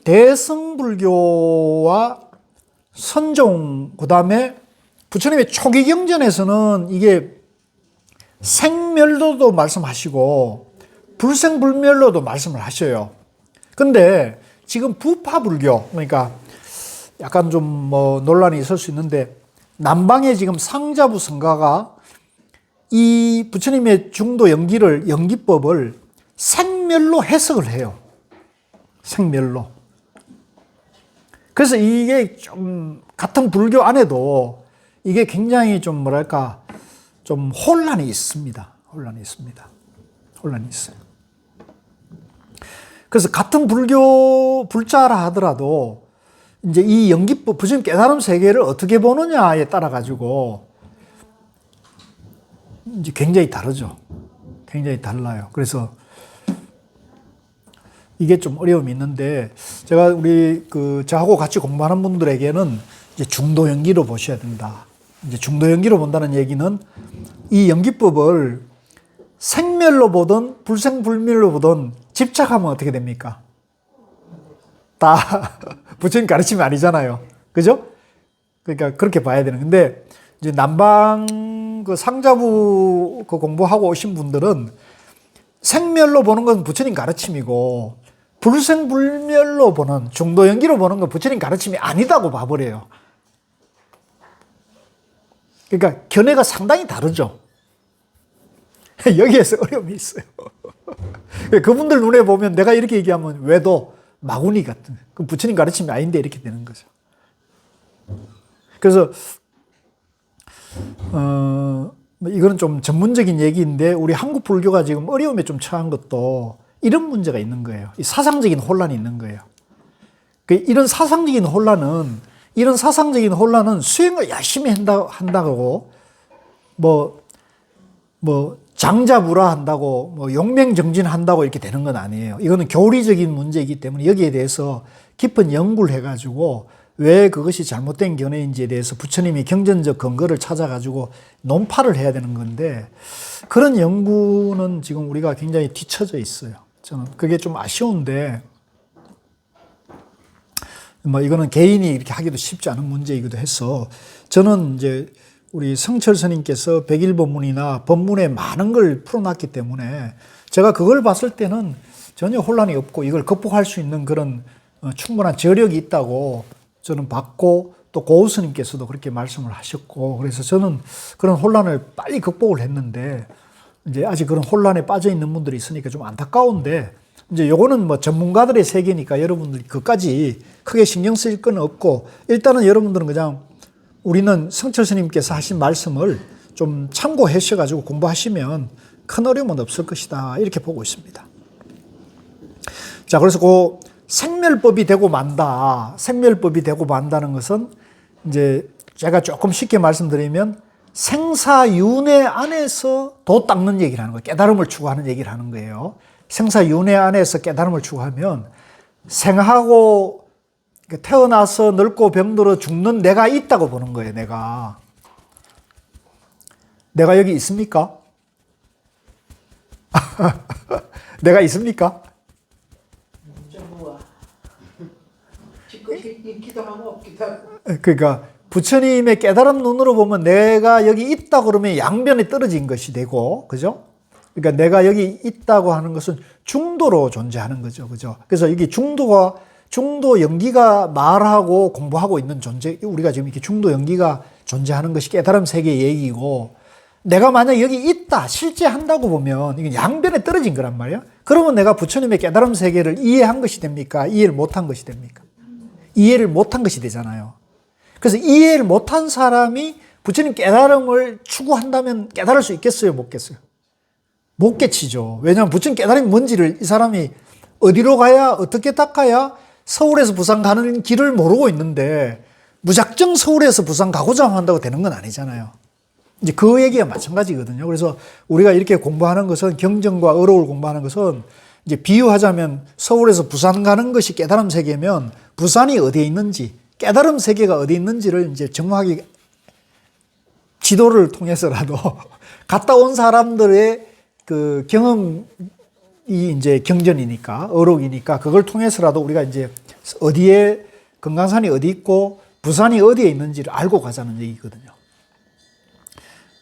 대승불교와 선종, 그 다음에 부처님의 초기 경전에서는 이게 생멸로도 말씀하시고 불생불멸로도 말씀을 하셔요. 근데 지금 부파불교, 그러니까 약간 좀 뭐 논란이 있을 수 있는데 남방의 지금 상자부 성가가 이 부처님의 중도 연기법을 생멸로 해석을 해요. 생멸로. 그래서 이게 좀 같은 불교 안에도 이게 굉장히 좀 뭐랄까 좀 혼란이 있습니다. 혼란이 있습니다. 혼란이 있어요. 그래서 같은 불자라 하더라도 이제 이 연기법, 부처님 깨달음 세계를 어떻게 보느냐에 따라 가지고 이제 굉장히 다르죠. 굉장히 달라요. 그래서 이게 좀 어려움이 있는데 제가 우리 저하고 같이 공부하는 분들에게는 이제 중도 연기로 보셔야 된다. 이제 중도 연기로 본다는 얘기는 이 연기법을 생멸로 보든 불생불멸로 보든 집착하면 어떻게 됩니까? 다 부처님 가르침이 아니잖아요. 그죠? 그러니까 그렇게 봐야 되는. 근데 이제 남방 상자부 공부하고 오신 분들은 생멸로 보는 건 부처님 가르침이고 불생불멸로 보는 중도 연기로 보는 건 부처님 가르침이 아니다고 봐버려요. 그러니까 견해가 상당히 다르죠. 여기에서 어려움이 있어요. 그분들 눈에 보면 내가 이렇게 얘기하면 외도 마구니 같은, 그 부처님 가르침이 아닌데 이렇게 되는 거죠. 그래서 이거는 좀 전문적인 얘기인데 우리 한국 불교가 지금 어려움에 좀 처한 것도 이런 문제가 있는 거예요. 이 사상적인 혼란이 있는 거예요. 이런 사상적인 혼란은 수행을 열심히 한다고 뭐 장자부라 한다고 뭐 용맹정진한다고 이렇게 되는 건 아니에요. 이거는 교리적인 문제이기 때문에 여기에 대해서 깊은 연구를 해가지고 왜 그것이 잘못된 견해인지에 대해서 부처님이 경전적 근거를 찾아가지고 논파를 해야 되는 건데 그런 연구는 지금 우리가 굉장히 뒤처져 있어요. 저는 그게 좀 아쉬운데 뭐 이거는 개인이 이렇게 하기도 쉽지 않은 문제이기도 해서 저는 이제 우리 성철 스님께서 백일법문이나 법문에 많은 걸 풀어놨기 때문에 제가 그걸 봤을 때는 전혀 혼란이 없고 이걸 극복할 수 있는 그런 충분한 저력이 있다고 저는 봤고 또 고우 스님께서도 그렇게 말씀을 하셨고 그래서 저는 그런 혼란을 빨리 극복을 했는데 이제 아직 그런 혼란에 빠져 있는 분들이 있으니까 좀 안타까운데 이제 요거는 뭐 전문가들의 세계니까 여러분들이 그까지 크게 신경 쓸 건 없고 일단은 여러분들은 그냥 우리는 성철 스님께서 하신 말씀을 좀 참고하셔가지고 공부하시면 큰 어려움은 없을 것이다 이렇게 보고 있습니다. 자, 그래서 그 생멸법이 되고 만다. 생멸법이 되고 만다는 것은 이제 제가 조금 쉽게 말씀드리면 생사윤회 안에서 도 닦는 얘기를 하는 거예요. 깨달음을 추구하는 얘기를 하는 거예요. 생사윤회 안에서 깨달음을 추구하면 생하고 태어나서 늙고 병들어 죽는 내가 있다고 보는 거예요. 내가 여기 있습니까? 내가 있습니까? 있기도 하고 없기도 하고. 그러니까 부처님의 깨달은 눈으로 보면 내가 여기 있다 그러면 양변에 떨어진 것이 되고, 그죠? 그러니까 내가 여기 있다고 하는 것은 중도로 존재하는 거죠, 그죠? 그래서 여기 중도 연기가 말하고 공부하고 있는 존재, 우리가 지금 이렇게 중도 연기가 존재하는 것이 깨달음 세계의 얘기고, 내가 만약 여기 있다, 실제 한다고 보면 이건 양변에 떨어진 거란 말이야. 그러면 내가 부처님의 깨달음 세계를 이해한 것이 됩니까? 이해를 못한 것이 됩니까? 이해를 못한 것이 되잖아요. 그래서 이해를 못한 사람이 부처님 깨달음을 추구한다면 깨달을 수 있겠어요? 못 겠어요? 못 깨치죠. 왜냐하면 부처님 깨달음이 뭔지를 이 사람이 어디로 가야 어떻게 닦아야 서울에서 부산 가는 길을 모르고 있는데 무작정 서울에서 부산 가고자 한다고 되는 건 아니잖아요. 이제 그 얘기가 마찬가지거든요. 그래서 우리가 이렇게 공부하는 것은 경전과 어록을 공부하는 것은 이제 비유하자면 서울에서 부산 가는 것이 깨달음 세계면 부산이 어디에 있는지 깨달음 세계가 어디 있는지를 이제 정확하게 지도를 통해서라도 갔다 온 사람들의 그 경험이 이제 경전이니까 어록이니까 그걸 통해서라도 우리가 이제 어디에 금강산이 어디 있고 부산이 어디에 있는지를 알고 가자는 얘기거든요.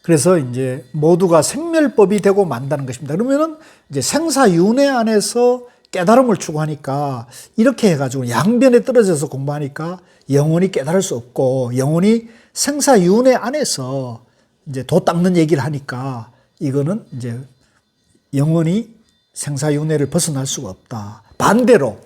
그래서 이제 모두가 생멸법이 되고 만다는 것입니다. 그러면은 이제 생사윤회 안에서 깨달음을 추구하니까 이렇게 해가지고 양변에 떨어져서 공부하니까 영원히 깨달을 수 없고 영원히 생사윤회 안에서 이제 도 닦는 얘기를 하니까 이거는 이제 영원히 생사윤회를 벗어날 수가 없다. 반대로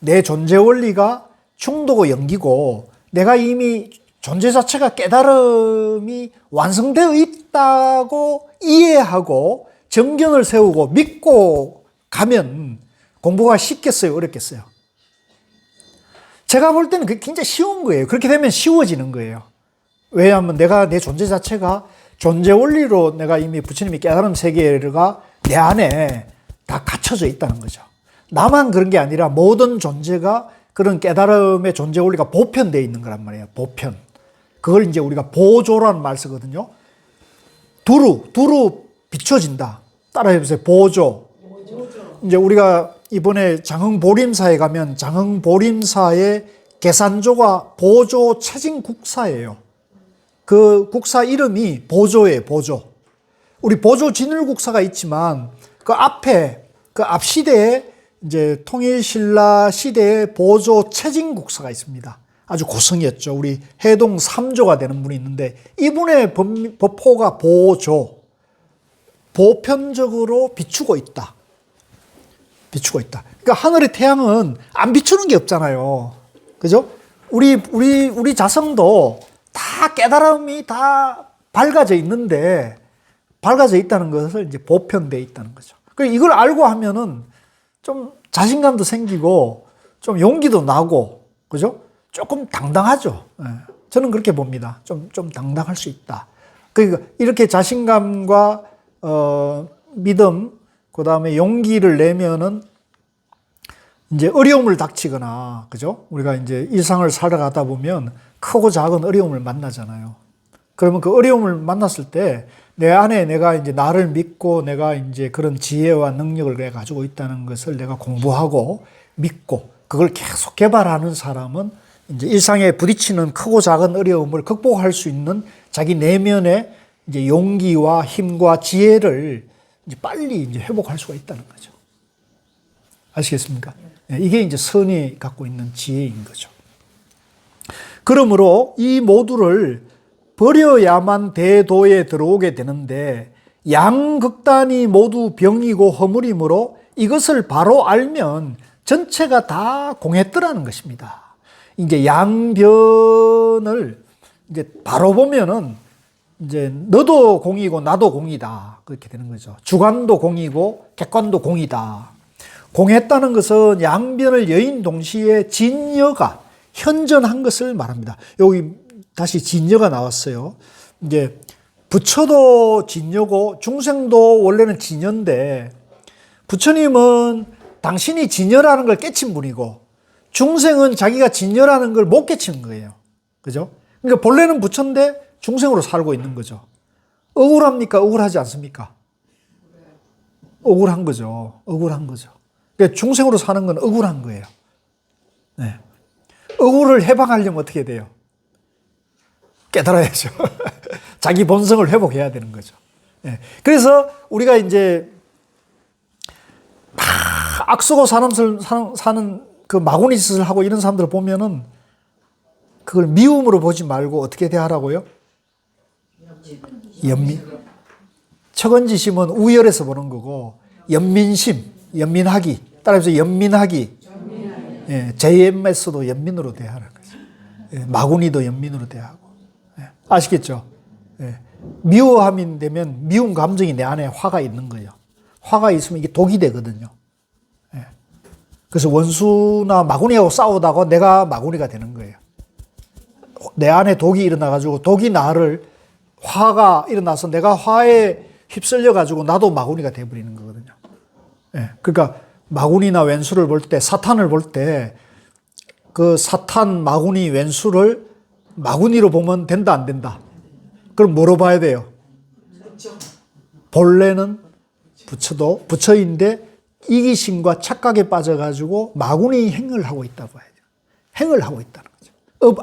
내 존재 원리가 중도고 영기고 내가 이미 존재 자체가 깨달음이 완성되어 있다고 이해하고 정견을 세우고 믿고 가면 공부가 쉽겠어요? 어렵겠어요? 제가 볼 때는 그게 굉장히 쉬운 거예요. 그렇게 되면 쉬워지는 거예요. 왜냐하면 내가 내 존재 자체가 존재 원리로 내가 이미 부처님이 깨달음 세계가 내 안에 다 갖춰져 있다는 거죠. 나만 그런 게 아니라 모든 존재가 그런 깨달음의 존재 원리가 보편되어 있는 거란 말이에요. 보편. 그걸 이제 우리가 보조라는 말 쓰거든요. 두루 비춰진다. 따라해보세요. 보조. 이제 우리가 이번에 장흥보림사에 가면 장흥보림사의 계산조가 보조 체진국사예요. 그 국사 이름이 보조예요. 보조. 우리 보조 진울국사가 있지만 그 앞에 그 앞 시대에 이제 통일신라 시대에 보조 체진국사가 있습니다. 아주 고성이었죠. 우리 해동 3조가 되는 분이 있는데 이분의 법호가 보조, 보편적으로 비추고 있다. 비추고 있다. 그러니까 하늘의 태양은 안 비추는 게 없잖아요. 그죠? 우리 자성도 다 깨달음이 다 밝아져 있는데 밝아져 있다는 것을 이제 보편되어 있다는 거죠. 그리고 이걸 알고 하면은 좀 자신감도 생기고 좀 용기도 나고 그죠? 조금 당당하죠. 저는 그렇게 봅니다. 좀 당당할 수 있다. 그러니까 이렇게 자신감과 믿음, 그 다음에 용기를 내면은 이제 어려움을 닥치거나, 그죠? 우리가 이제 일상을 살아가다 보면 크고 작은 어려움을 만나잖아요. 그러면 그 어려움을 만났을 때 내 안에 내가 이제 나를 믿고 내가 이제 그런 지혜와 능력을 내가 가지고 있다는 것을 내가 공부하고 믿고 그걸 계속 개발하는 사람은 이제 일상에 부딪히는 크고 작은 어려움을 극복할 수 있는 자기 내면의 이제 용기와 힘과 지혜를 이제 빨리 이제 회복할 수가 있다는 거죠. 아시겠습니까? 이게 이제 선이 갖고 있는 지혜인 거죠. 그러므로 이 모두를 버려야만 대도에 들어오게 되는데 양극단이 모두 병이고 허물이므로 이것을 바로 알면 전체가 다 공했더라는 것입니다. 이제 양변을 이제 바로 보면은 이제 너도 공이고 나도 공이다. 그렇게 되는 거죠. 주관도 공이고 객관도 공이다. 공했다는 것은 양변을 여인 동시에 진여가 현존한 것을 말합니다. 여기 다시 진여가 나왔어요. 이제 부처도 진여고 중생도 원래는 진여인데 부처님은 당신이 진여라는 걸 깨친 분이고 중생은 자기가 진여라는 걸 못 깨친 거예요. 그죠? 그러니까 본래는 부처인데 중생으로 살고 있는 거죠. 억울합니까? 억울하지 않습니까? 억울한 거죠. 억울한 거죠. 그러니까 중생으로 사는 건 억울한 거예요. 네. 억울을 해방하려면 어떻게 돼요? 깨달아야죠. 자기 본성을 회복해야 되는 거죠. 네. 그래서 우리가 이제 막 악쓰고 사는 그 마구니 짓을 하고 이런 사람들을 보면은 그걸 미움으로 보지 말고 어떻게 대하라고요? 척언지심은 우열해서 보는 거고 연민심, 연민하기 따라서 연민하기 예, JMS도 연민으로 대하는 거죠. 예, 마구니도 연민으로 대하고 예, 아시겠죠? 예, 미워함이 되면 미운 감정이 내 안에 화가 있는 거예요. 화가 있으면 이게 독이 되거든요. 예, 그래서 원수나 마구니하고 싸우다가 내가 마구니가 되는 거예요. 내 안에 독이 일어나가지고 독이 나를 화가 일어나서 내가 화에 휩쓸려가지고 나도 마구니가 돼버리는 거거든요. 예, 그러니까 마구니나 왼수를 볼 때, 사탄을 볼 때, 그 사탄, 마구니, 왼수를 마구니로 보면 된다, 안 된다? 그럼 뭐로 봐야 돼요? 본래는 부처도 부처인데 이기심과 착각에 빠져가지고 마구니 행을 하고 있다고 봐야죠. 행을 하고 있다는 거죠.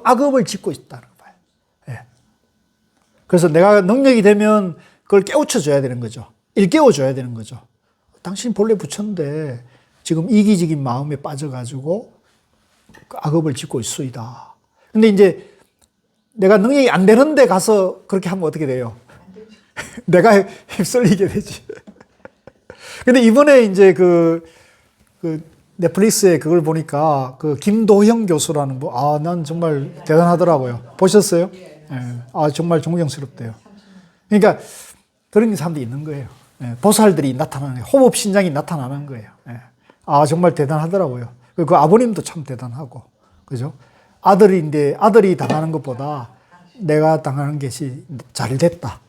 악업을 짓고 있다는 거 봐요. 예. 그래서 내가 능력이 되면 그걸 깨우쳐줘야 되는 거죠. 일깨워줘야 되는 거죠. 당신 본래 부처인데 지금 이기적인 마음에 빠져가지고 악업을 짓고 있소이다. 근데 이제 내가 능력이 안 되는데 가서 그렇게 하면 어떻게 돼요? 내가 휩쓸리게 되지. 근데 이번에 이제 그 넷플릭스에 그걸 보니까 그 김도형 교수라는 분, 난 정말 대단하더라고요. 보셨어요? 예. 정말 존경스럽대요. 그러니까 그런 사람들이 있는 거예요. 예. 보살들이 나타나는 거예요. 호법신장이 나타나는 거예요. 예. 정말 대단하더라고요. 그 아버님도 참 대단하고, 그죠? 아들이 당하는 것보다 내가 당하는 것이 잘 됐다.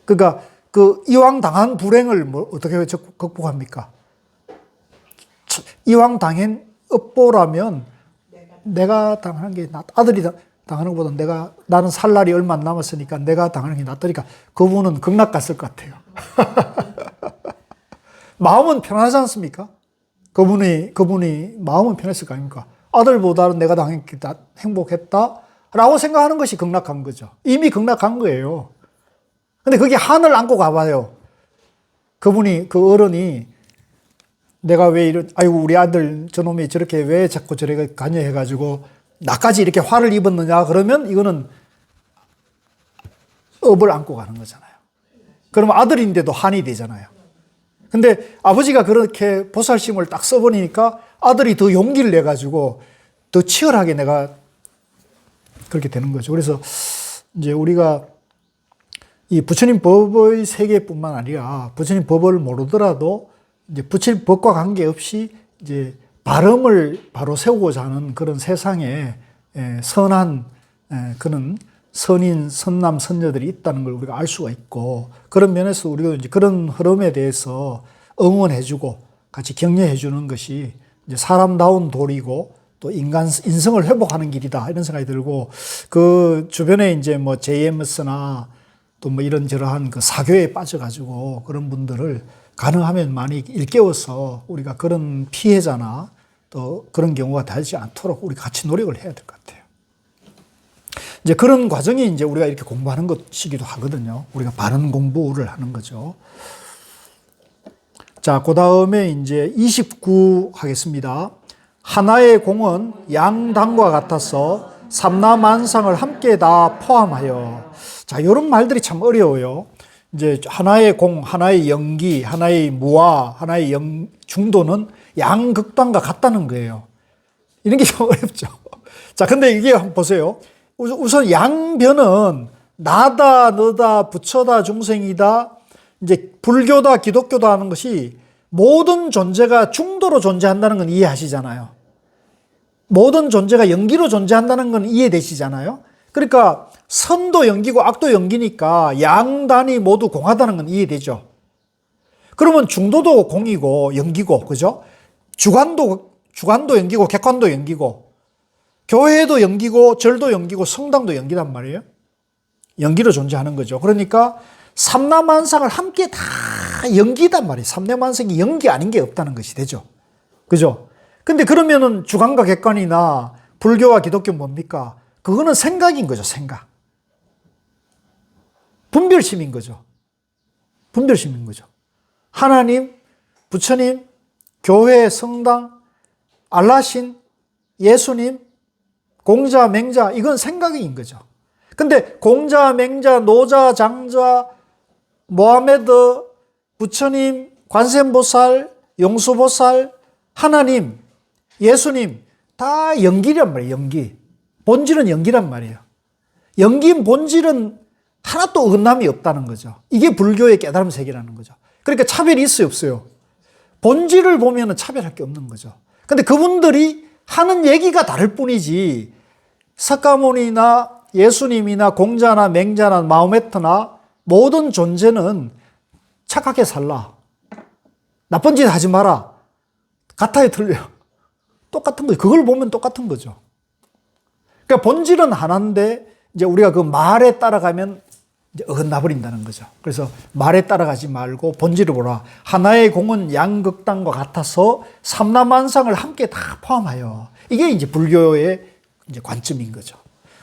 그러니까 그 이왕 당한 불행을 어떻게 극복합니까? 이왕 당한 업보라면 내가 당하는 게 아들이 당하는 것보다 나는 살 날이 얼마 안 남았으니까 내가 당하는 게 낫다니까 그분은 극락 갔을 것 같아요. 마음은 편하지 않습니까? 그분이 마음은 편했을 거 아닙니까? 아들보다는 내가 당한 게 행복했다라고 생각하는 것이 극락한 거죠. 이미 극락한 거예요. 근데 그게 한을 안고 가봐요. 그 어른이 내가 왜 우리 아들 저놈이 저렇게 왜 자꾸 저렇게 관여해가지고 나까지 이렇게 화를 입었느냐 그러면 이거는 업을 안고 가는 거잖아요. 그러면 아들인데도 한이 되잖아요. 근데 아버지가 그렇게 보살심을 딱 써버리니까 아들이 더 용기를 내가지고 더 치열하게 내가 그렇게 되는 거죠. 그래서 이제 우리가 이 부처님 법의 세계뿐만 아니라 부처님 법을 모르더라도 이제 부처님 법과 관계없이 이제 발음을 바로 세우고자 하는 그런 세상에 선한 그런 선인, 선남, 선녀들이 있다는 걸 우리가 알 수가 있고 그런 면에서 우리가 이제 그런 흐름에 대해서 응원해주고 같이 격려해주는 것이 이제 사람다운 도리고 또 인성을 회복하는 길이다 이런 생각이 들고 그 주변에 이제 뭐 JMS나 또 뭐 이런저러한 그 사교에 빠져가지고 그런 분들을 가능하면 많이 일깨워서 우리가 그런 피해자나 또 그런 경우가 되지 않도록 우리 같이 노력을 해야 될 것 같아요. 이제 그런 과정이 이제 우리가 이렇게 공부하는 것이기도 하거든요. 우리가 바른 공부를 하는 거죠. 자, 그 다음에 이제 29 하겠습니다. 하나의 공은 양당과 같아서 삼라만상을 함께 다 포함하여. 자, 이런 말들이 참 어려워요. 이제 하나의 공, 하나의 영기, 하나의 무아, 하나의 중도는 양극단과 같다는 거예요. 이런 게 좀 어렵죠. 자, 근데 이게 한번 보세요. 우선 양변은 나다, 너다, 부처다, 중생이다, 이제 불교다, 기독교다 하는 것이 모든 존재가 중도로 존재한다는 건 이해하시잖아요. 모든 존재가 영기로 존재한다는 건 이해되시잖아요. 그러니까 선도 영기고 악도 영기니까 양단이 모두 공하다는 건 이해되죠. 그러면 중도도 공이고 영기고, 그죠? 주관도 영기고 객관도 영기고, 교회도 영기고 절도 영기고 성당도 영기단 말이에요. 영기로 존재하는 거죠. 그러니까 삼라만상을 함께 다 영기단 말이에요. 삼라만상이 영기 아닌 게 없다는 것이 되죠. 그죠? 근데 그러면은 주관과 객관이나 불교와 기독교 뭡니까? 그거는 생각인 거죠, 생각. 분별심인 거죠. 분별심인 거죠. 하나님, 부처님, 교회, 성당, 알라신, 예수님, 공자, 맹자, 이건 생각인 거죠. 근데 공자, 맹자, 노자, 장자, 모하메드, 부처님, 관세음보살, 용수보살, 하나님, 예수님 다 영기란 말이에요. 영기. 본질은 영기란 말이에요. 영기인 본질은 하나도 어긋남이 없다는 거죠. 이게 불교의 깨달음 세계라는 거죠. 그러니까 차별이 있어요, 없어요? 본질을 보면 차별할 게 없는 거죠. 근데 그분들이 하는 얘기가 다를 뿐이지 석가모니나 예수님이나 공자나 맹자나 마호메트나 모든 존재는 착하게 살라. 나쁜 짓 하지 마라. 같아요, 틀려요? 똑같은 거죠. 그걸 보면 똑같은 거죠. 그러니까 본질은 하나인데 이제 우리가 그 말에 따라가면 이제 어긋나 버린다는 거죠. 그래서 말에 따라가지 말고 본질을 보라. 하나의 공은 양극단과 같아서 삼라만상을 함께 다 포함하여. 이게 이제 불교의 이제 관점인 거죠.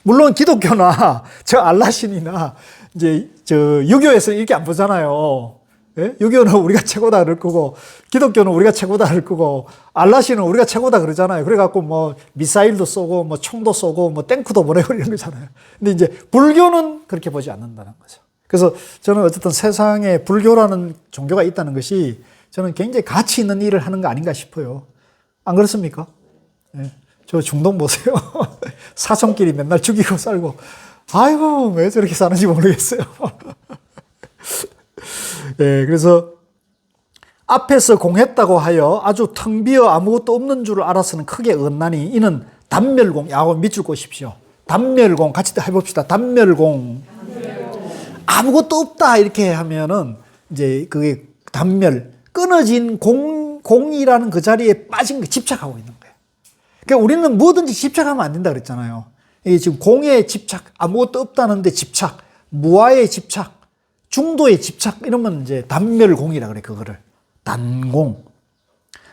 물론 기독교나 저 알라신이나 이제 저 유교에서 이렇게 안 보잖아요. 예? 유교는 우리가 최고다 그럴 거고, 기독교는 우리가 최고다 그럴 거고, 알라신은 우리가 최고다 그러잖아요. 그래갖고 뭐 미사일도 쏘고, 뭐 총도 쏘고, 뭐 탱크도 보내고 이런 거잖아요. 근데 이제 불교는 그렇게 보지 않는다는 거죠. 그래서 저는 어쨌든 세상에 불교라는 종교가 있다는 것이 저는 굉장히 가치 있는 일을 하는 거 아닌가 싶어요. 안 그렇습니까? 예. 저 중동 보세요. 사촌끼리 맨날 죽이고 살고, 아이고, 왜 저렇게 사는지 모르겠어요. 예, 그래서 앞에서 공했다고 하여 아주 텅 비어 아무것도 없는 줄을 알아서는 크게 언나니 이는 단멸공, 야고 밑줄 꼬십시오. 단멸공, 같이 해봅시다. 단멸공. 아무것도 없다 이렇게 하면은 이제 그게 단멸, 끊어진 공이라는 그 자리에 빠진 거 집착하고 있는 거예요. 그러니까 우리는 뭐든지 집착하면 안 된다 그랬잖아요. 이게 지금 공에 집착, 아무것도 없다는데 집착, 무아에 집착, 중도에 집착, 이러면 이제 단멸공이라 그래, 그거를. 단공.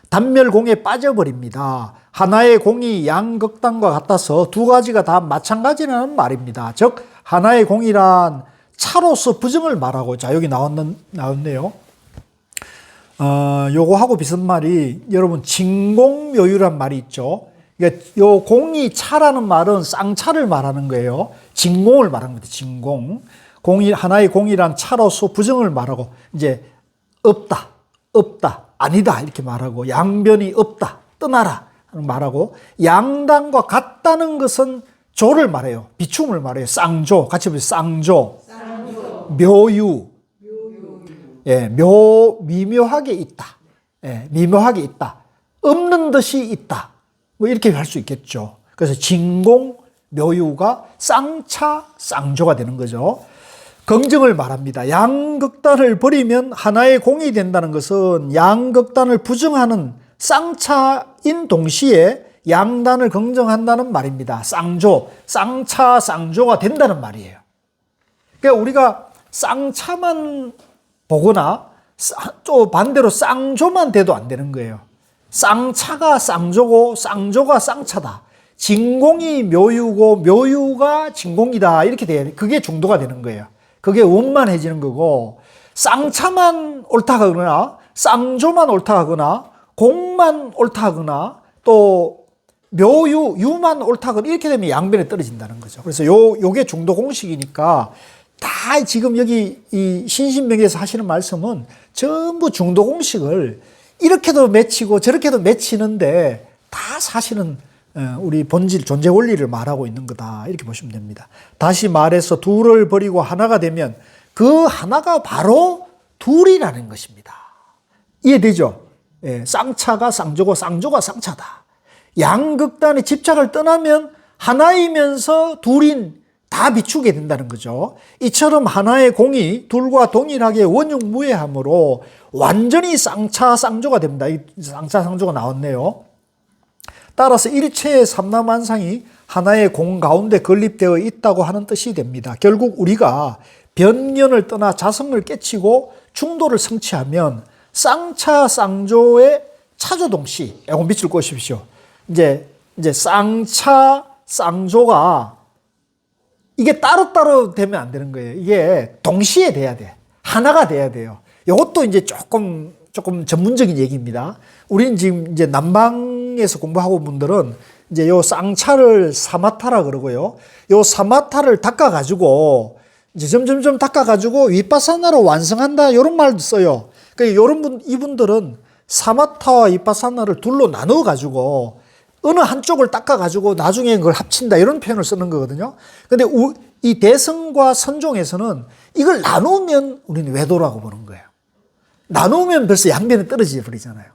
단멸공에 빠져버립니다. 하나의 공이 양극단과 같아서 두 가지가 다 마찬가지라는 말입니다. 즉, 하나의 공이란 차로서 부정을 말하고, 자, 여기 나왔네요. 요거하고 비슷한 말이, 여러분, 진공묘유란 말이 있죠. 그러니까 요 공이 차라는 말은 쌍차를 말하는 거예요. 진공을 말하는 거죠, 진공. 하나의 공이란 차로서 부정을 말하고, 이제, 없다, 아니다, 이렇게 말하고, 양변이 없다, 떠나라, 말하고, 양단과 같다는 것은 조를 말해요. 비춤을 말해요. 쌍조, 같이 보세요. 쌍조. 묘유. 예, 미묘하게 있다. 예, 미묘하게 있다. 없는 듯이 있다. 뭐 이렇게 할 수 있겠죠. 그래서 진공, 묘유가 쌍차, 쌍조가 되는 거죠. 긍정을 말합니다. 양극단을 버리면 하나의 공이 된다는 것은 양극단을 부정하는 쌍차인 동시에 양단을 긍정한다는 말입니다. 쌍조, 쌍차, 쌍조가 된다는 말이에요. 그러니까 우리가 쌍차만 보거나 또 반대로 쌍조만 돼도 안 되는 거예요. 쌍차가 쌍조고 쌍조가 쌍차다. 진공이 묘유고 묘유가 진공이다. 이렇게 돼야 돼. 그게 중도가 되는 거예요. 그게 원만해지는 거고, 쌍차만 옳다 하거나 쌍조만 옳다 하거나 공만 옳다 하거나 또 묘유, 유만 옳다 하거나 이렇게 되면 양변에 떨어진다는 거죠. 그래서 요게 중도 공식이니까 다 지금 여기 이 신신명기에서 하시는 말씀은 전부 중도 공식을 이렇게도 맺히고 저렇게도 맺히는데 다 사실은 우리 본질 존재 원리를 말하고 있는 거다 이렇게 보시면 됩니다. 다시 말해서 둘을 버리고 하나가 되면 그 하나가 바로 둘이라는 것입니다. 이해되죠? 예, 쌍차가 쌍조고 쌍조가 쌍차다. 양극단의 집착을 떠나면 하나이면서 둘인 다 비추게 된다는 거죠. 이처럼 하나의 공이 둘과 동일하게 원흉무해함으로 완전히 쌍차 쌍조가 됩니다. 이 쌍차 쌍조가 나왔네요. 따라서 일체의 삼라만상이 하나의 공 가운데 건립되어 있다고 하는 뜻이 됩니다. 결국 우리가 변견을 떠나 자성을 깨치고 중도를 성취하면 쌍차 쌍조의 차조동시, 이거 밑줄 꽂으십시오. 이제 쌍차 쌍조가 이게 따로따로 되면 안 되는 거예요. 이게 동시에 돼야 돼. 하나가 돼야 돼요. 이것도 이제 조금 전문적인 얘기입니다. 우리는 지금 이제 남방에서 공부하고 온 분들은 이제 요 쌍차를 사마타라 그러고요. 요 사마타를 닦아가지고 이제 점점점 닦아가지고 위파사나로 완성한다. 이런 말도 써요. 그러니까 이분들은 사마타와 위파사나를 둘로 나눠가지고 어느 한쪽을 닦아가지고 나중에 그걸 합친다. 이런 표현을 쓰는 거거든요. 근데 이 대성과 선종에서는 이걸 나누면 우리는 외도라고 보는 거예요. 나누면 벌써 양변에 떨어져 버리잖아요.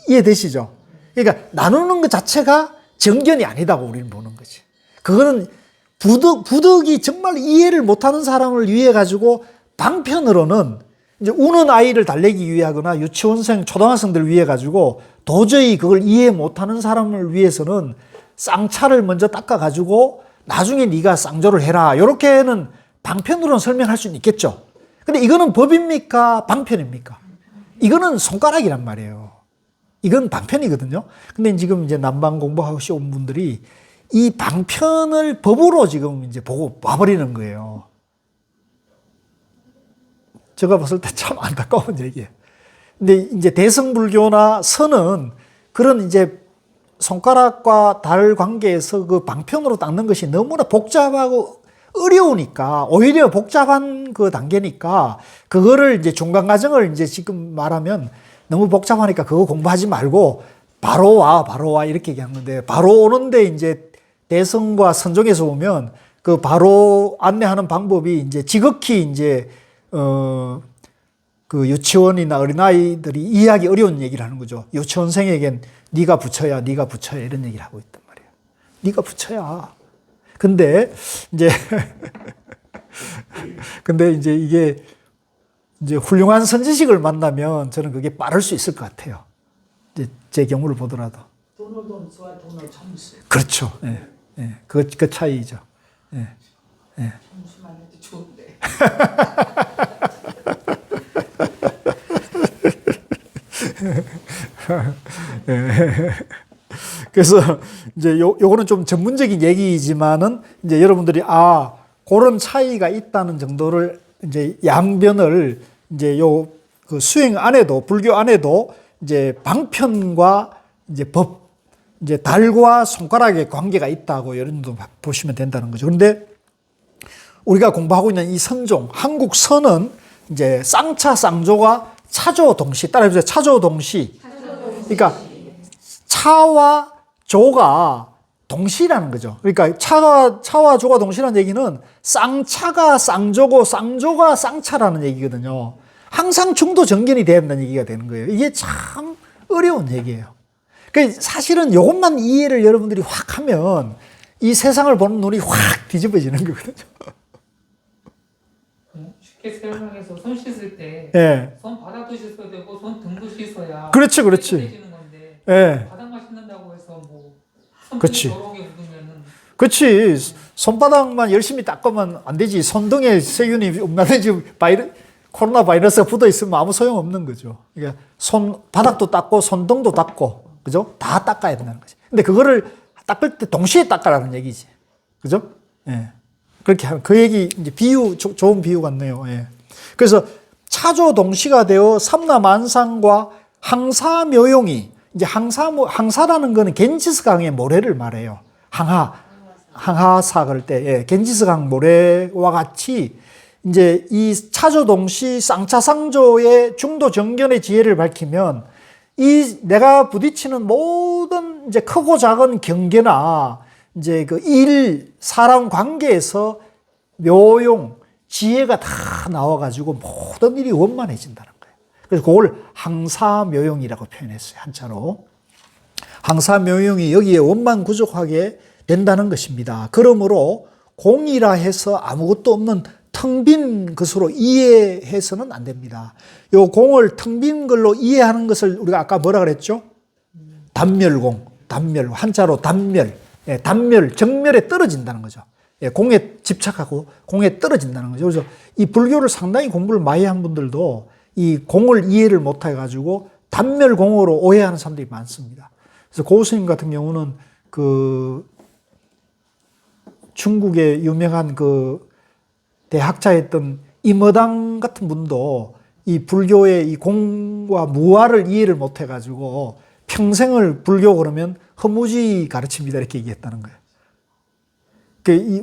이해되시죠? 그러니까 나누는 것 자체가 정견이 아니다고 우리는 보는 거지. 그거는 부득이 정말 이해를 못하는 사람을 위해 가지고 방편으로는 이제 우는 아이를 달래기 위하거나 유치원생, 초등학생들을 위해 가지고 도저히 그걸 이해 못하는 사람을 위해서는 쌍차를 먼저 닦아 가지고 나중에 네가 쌍조를 해라. 이렇게는 방편으로는 설명할 수는 있겠죠. 근데 이거는 법입니까? 방편입니까? 이거는 손가락이란 말이에요. 이건 방편이거든요. 근데 지금 이제 남방 공부하시 온 분들이 이 방편을 법으로 지금 이제 보고 와버리는 거예요. 제가 봤을 때 참 안타까운 얘기예요. 근데 이제 대성불교나 선은 그런 이제 손가락과 달 관계에서 그 방편으로 닦는 것이 너무나 복잡하고 어려우니까, 오히려 복잡한 그 단계니까, 그거를 이제 중간 과정을 이제 지금 말하면 너무 복잡하니까 그거 공부하지 말고 바로 와, 이렇게 얘기하는데, 바로 오는데 이제 대성과 선종에서 보면 그 바로 안내하는 방법이 이제 지극히 이제, 그 유치원이나 어린아이들이 이해하기 어려운 얘기를 하는 거죠. 유치원생에겐 네가 부처야 이런 얘기를 하고 있단 말이에요. 네가 부처야. 근데 이제 이게 이제 훌륭한 선지식을 만나면 저는 그게 빠를 수 있을 것 같아요. 이제 제 경우를 보더라도. 돈을 돈수와 돈을 참수. 그렇죠. 예. 예. 그 차이죠. 예. 예. 참수만 해도 좋은데. 그래서 이제 요거는 좀 전문적인 얘기이지만은 이제 여러분들이 그런 차이가 있다는 정도를 이제 양변을 이제 그 수행 안에도, 불교 안에도 이제 방편과 이제 법, 이제 달과 손가락의 관계가 있다고 여러분도 보시면 된다는 거죠. 그런데 우리가 공부하고 있는 이 선종, 한국 선은 이제 쌍차, 쌍조가 차조 동시, 따라해보세요. 차조 동시. 그러니까 차와 조가 동시라는 거죠. 그러니까 차와 조가 동시라는 얘기는 쌍차가 쌍조고 쌍조가 쌍차라는 얘기거든요. 항상 중도 정견이 돼야 된다는 얘기가 되는 거예요. 이게 참 어려운 얘기예요. 그러니까 사실은 이것만 이해를 여러분들이 확 하면 이 세상을 보는 눈이 확 뒤집어지는 거거든요. 쉽게 설명해서 손 씻을 때 예. 손 바닥도 씻어야 되고 손 등도 씻어야 그렇지. 깨끗해지는 건데 예. 바닥만 씻는다고 해서 뭐 그치. 더러운 게 묻으면은 그렇지. 손바닥만 열심히 닦으면 안 되지. 손등에 세균이 없나든지 코로나 바이러스가 붙어 있으면 아무 소용 없는 거죠. 그러니까 바닥도 닦고 손등도 닦고, 그죠? 다 닦아야 된다는 거지. 근데 그거를 닦을 때 동시에 닦으라는 얘기지. 그죠? 예. 그렇게 하면 그 얘기 이제 좋은 비유 같네요. 예. 그래서 차조 동시가 되어 삼라만상과 항사묘용이 이제 항사라는 거는 겐지스강의 모래를 말해요. 항하사 그럴 때, 예, 겐지스강 모래와 같이 이제 이 차조동시 쌍차상조의 중도 정견의 지혜를 밝히면 이 내가 부딪히는 모든 이제 크고 작은 경계나 이제 사람 관계에서 묘용, 지혜가 다 나와가지고 모든 일이 원만해진다는 거예요. 그래서 그걸 항사묘용이라고 표현했어요. 한자로. 항사묘용이 여기에 원만구족하게 된다는 것입니다. 그러므로 공이라 해서 아무것도 없는 텅 빈 것으로 이해해서는 안 됩니다. 요 공을 텅 빈 걸로 이해하는 것을 우리가 아까 뭐라 그랬죠? 단멸공, 한자로 단멸, 예, 정멸에 떨어진다는 거죠. 예, 공에 집착하고 공에 떨어진다는 거죠. 그래서 이 불교를 상당히 공부를 많이 한 분들도 이 공을 이해를 못 해가지고 단멸공으로 오해하는 사람들이 많습니다. 그래서 고 스님 같은 경우는 중국의 유명한 대학자였던 임어당 같은 분도 이 불교의 이 공과 무아를 이해를 못 해가지고 평생을 불교 그러면 허무주의 가르칩니다. 이렇게 얘기했다는 거예요.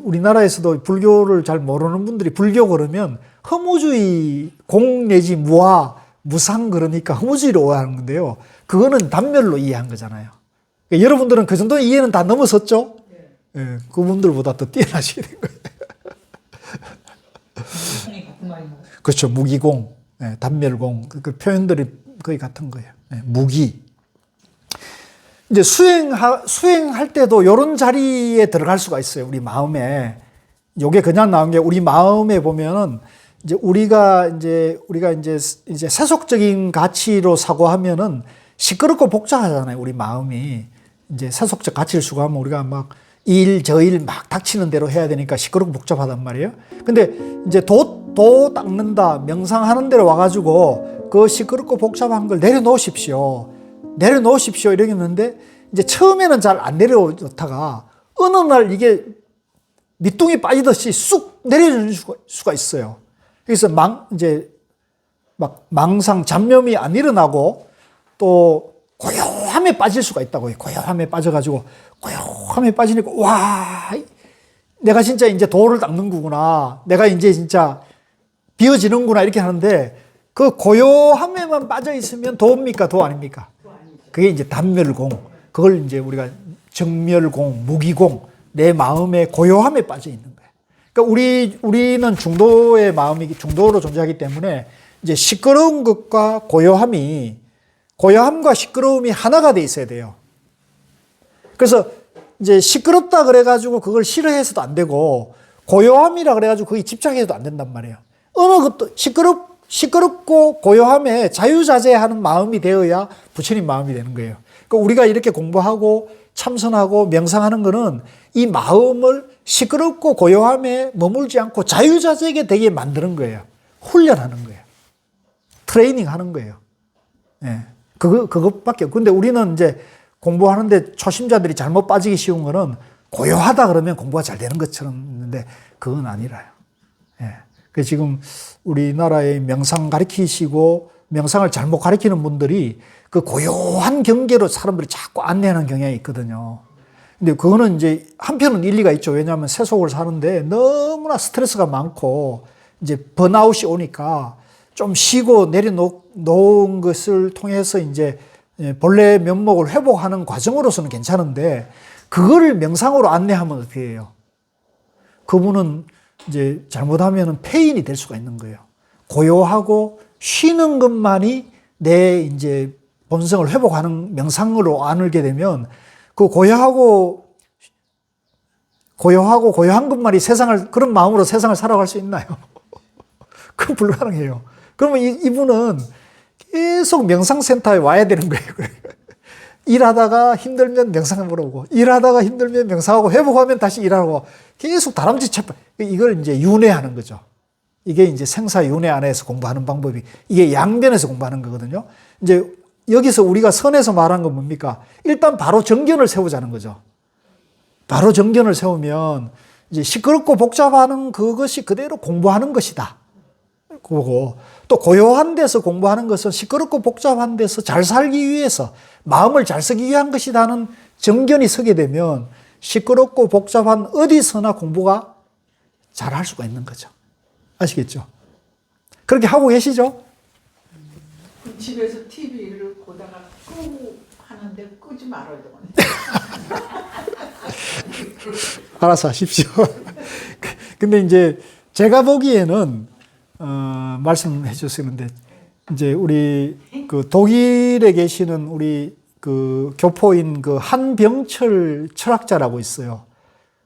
우리나라에서도 불교를 잘 모르는 분들이 불교 그러면 허무주의, 공 내지 무아, 무상 그러니까 허무주의로 오해하는 건데요. 그거는 단멸로 이해한 거잖아요. 그러니까 여러분들은 그 정도 이해는 다 넘어섰죠? 예, 그분들보다 더 뛰어나시게 된 거예요. 공이 같은 말인가요? 그렇죠. 무기공, 예, 단멸공. 그 표현들이 거의 같은 거예요. 예, 무기. 이제 수행할 때도 이런 자리에 들어갈 수가 있어요. 우리 마음에. 요게 그냥 나온 게 우리 마음에 보면은 이제 우리가 이제 세속적인 가치로 사고하면은 시끄럽고 복잡하잖아요. 우리 마음이. 이제 세속적 가치를 추구하면 우리가 막 저일 막 닥치는 대로 해야 되니까 시끄럽고 복잡하단 말이에요. 근데 이제 도 닦는다, 명상하는 데로 와가지고 그 시끄럽고 복잡한 걸 내려놓으십시오. 이러겠는데 이제 처음에는 잘 안 내려놓다가 어느 날 이게 밑둥이 빠지듯이 쑥 내려주는 수가 있어요. 그래서 망상, 잡념이 안 일어나고 또 고요함에 빠질 수가 있다고요. 고요함에 빠져가지고 고요함에 빠지니까 와, 내가 진짜 이제 도를 닦는 거구나. 내가 이제 진짜 비워지는구나 이렇게 하는데 그 고요함에만 빠져 있으면 도입니까? 도 아닙니까? 그게 이제 단멸공. 그걸 이제 우리가 정멸공, 무기공, 내 마음의 고요함에 빠져 있는 거예요. 그러니까 우리는 중도로 존재하기 때문에 이제 시끄러운 것과 고요함과 시끄러움이 하나가 돼 있어야 돼요. 그래서 이제 시끄럽다 그래가지고 그걸 싫어해서도 안 되고 고요함이라 그래가지고 거기 집착해서도 안 된단 말이에요. 어느 것도 시끄럽고 고요함에 자유자재하는 마음이 되어야 부처님 마음이 되는 거예요. 그러니까 우리가 이렇게 공부하고 참선하고 명상하는 거는 이 마음을 시끄럽고 고요함에 머물지 않고 자유자재하게 되게 만드는 거예요. 훈련하는 거예요. 트레이닝 하는 거예요. 예. 그것밖에 없고. 근데 우리는 이제 공부하는데 초심자들이 잘못 빠지기 쉬운 거는 고요하다 그러면 공부가 잘 되는 것처럼 있는데 그건 아니라요. 예. 그 지금 우리나라에 명상 가르치시고 명상을 잘못 가르치는 분들이 그 고요한 경계로 사람들이 자꾸 안내하는 경향이 있거든요. 근데 그거는 이제 한편은 일리가 있죠. 왜냐하면 세속을 사는데 너무나 스트레스가 많고 이제 번아웃이 오니까 좀 쉬고 내려놓은 것을 통해서 이제 본래 면목을 회복하는 과정으로서는 괜찮은데 그거를 명상으로 안내하면 어떻게 해요? 그분은 이제 잘못하면 폐인이 될 수가 있는 거예요. 고요하고 쉬는 것만이 내 이제 본성을 회복하는 명상으로 안을게 되면 그 고요한 것만이 그런 마음으로 세상을 살아갈 수 있나요? 그건 불가능해요. 그러면 이분은 계속 명상센터에 와야 되는 거예요. 일하다가 힘들면 명상하러 오고, 일하다가 힘들면 명상하고, 회복하면 다시 일하고, 계속 다람쥐 쳇바. 이걸 이제 윤회하는 거죠. 이게 이제 생사윤회 안에서 공부하는 방법이, 이게 양면에서 공부하는 거거든요. 이제 여기서 우리가 선에서 말한 건 뭡니까? 일단 바로 정견을 세우자는 거죠. 바로 정견을 세우면 이제 시끄럽고 복잡한 그것이 그대로 공부하는 것이다. 그거고, 또 고요한 데서 공부하는 것은 시끄럽고 복잡한 데서 잘 살기 위해서, 마음을 잘 쓰기 위한 것이다 하는 정견이 서게 되면 시끄럽고 복잡한 어디서나 공부가 잘 할 수가 있는 거죠. 아시겠죠? 그렇게 하고 계시죠? 집에서 TV를 보다가 끄고 하는데 끄지 말아야 되거든요. 알아서 하십시오. 근데 이제 제가 보기에는 말씀해 주셨는데, 이제 우리 그 독일에 계시는 우리 그 교포인 그 한병철 철학자라고 있어요.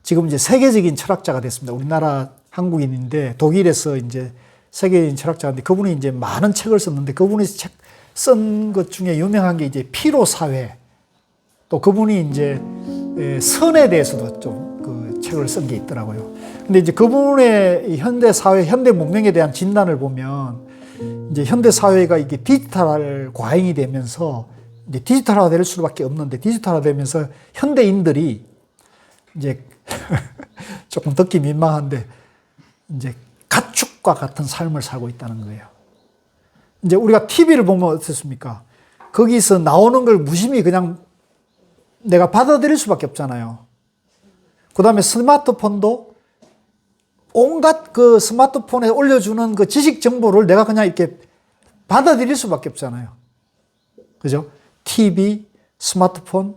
지금 이제 세계적인 철학자가 됐습니다. 우리나라 한국인인데 독일에서 이제 세계적인 철학자인데, 그분이 이제 많은 책을 썼는데, 그분이 책 쓴 것 중에 유명한 게 이제 피로 사회, 또 그분이 이제 선에 대해서도 좀 그 책을 쓴 게 있더라고요. 근데 이제 그분의 현대 사회, 현대 문명에 대한 진단을 보면, 이제 현대 사회가 이게 디지털 과잉이 되면서 이제 디지털화 될 수밖에 없는데, 디지털화 되면서 현대인들이 이제 조금 듣기 민망한데 이제 가축과 같은 삶을 살고 있다는 거예요. 이제 우리가 TV를 보면 어떻습니까? 거기서 나오는 걸 무심히 그냥 내가 받아들일 수밖에 없잖아요. 그 다음에 스마트폰도 온갖 그 스마트폰에 올려주는 그 지식 정보를 내가 그냥 이렇게 받아들일 수밖에 없잖아요. 그죠? TV, 스마트폰,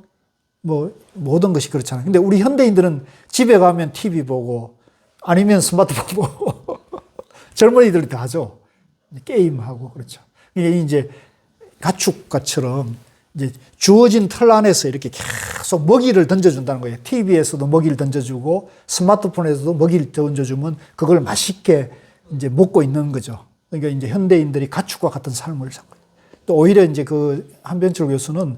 뭐, 모든 것이 그렇잖아요. 근데 우리 현대인들은 집에 가면 TV 보고, 아니면 스마트폰 보고, 젊은이들이 다 하죠. 게임하고, 그렇죠. 이게 이제 가축과처럼 이제 주어진 틀 안에서 이렇게 계속 먹이를 던져준다는 거예요. TV에서도 먹이를 던져주고, 스마트폰에서도 먹이를 던져주면 그걸 맛있게 이제 먹고 있는 거죠. 그러니까 이제 현대인들이 가축과 같은 삶을 살고, 또 오히려 이제 그 한병철 교수는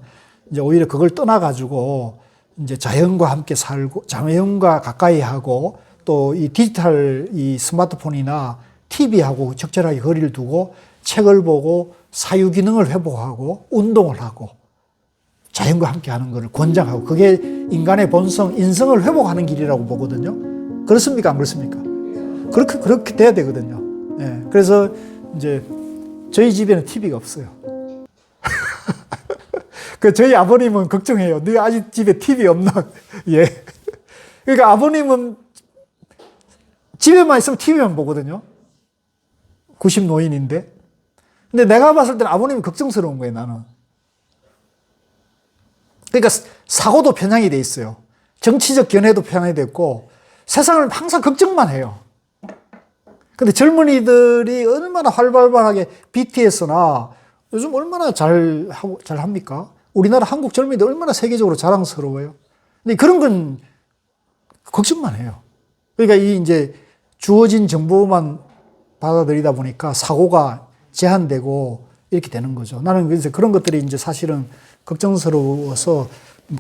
이제 오히려 그걸 떠나가지고 이제 자연과 함께 살고, 자연과 가까이 하고, 또 이 디지털 이 스마트폰이나 TV하고 적절하게 거리를 두고 책을 보고 사유 기능을 회복하고 운동을 하고 자연과 함께 하는 것을 권장하고, 그게 인간의 본성, 인성을 회복하는 길이라고 보거든요. 그렇습니까? 안 그렇습니까? 그렇게 돼야 되거든요. 예. 그래서 이제 저희 집에는 TV가 없어요. 그 저희 아버님은 걱정해요. 너 아직 집에 TV 없나? 예. 그러니까 아버님은 집에만 있으면 TV만 보거든요. 90 노인인데. 근데 내가 봤을 때는 아버님이 걱정스러운 거예요, 나는. 그러니까 사고도 편향이 돼 있어요. 정치적 견해도 편향이 됐고, 세상을 항상 걱정만 해요. 근데 젊은이들이 얼마나 활발하게 BTS나 요즘 얼마나 잘 합니까? 우리나라 한국 젊은이들 얼마나 세계적으로 자랑스러워요. 근데 그런 건 걱정만 해요. 그러니까 이 이제 주어진 정보만 받아들이다 보니까 사고가 제한되고 이렇게 되는 거죠. 나는 그래서 그런 것들이 이제 사실은 걱정스러워서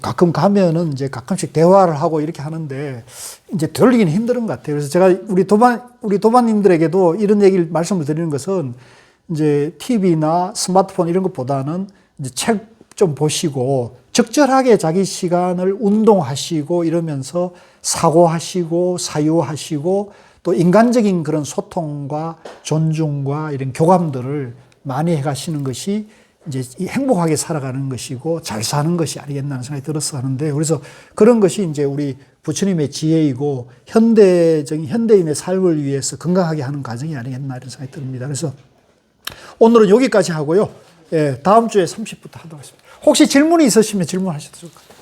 가끔 가면은 이제 가끔씩 대화를 하고 이렇게 하는데 이제 돌리기는 힘든 것 같아요. 그래서 제가 우리 도반님들에게도 이런 얘기를 말씀을 드리는 것은, 이제 TV나 스마트폰 이런 것보다는 이제 책 좀 보시고 적절하게 자기 시간을 운동하시고 이러면서 사고하시고 사유하시고, 또 인간적인 그런 소통과 존중과 이런 교감들을 많이 해가시는 것이 이제 행복하게 살아가는 것이고 잘 사는 것이 아니겠나 하는 생각이 들어서 하는데, 그래서 그런 것이 이제 우리 부처님의 지혜이고 현대인의 삶을 위해서 건강하게 하는 과정이 아니겠나 이런 생각이 듭니다. 그래서 오늘은 여기까지 하고요. 예, 다음 주에 30부터 하도록 하겠습니다. 혹시 질문이 있으시면 질문하셔도 좋을 것 같아요.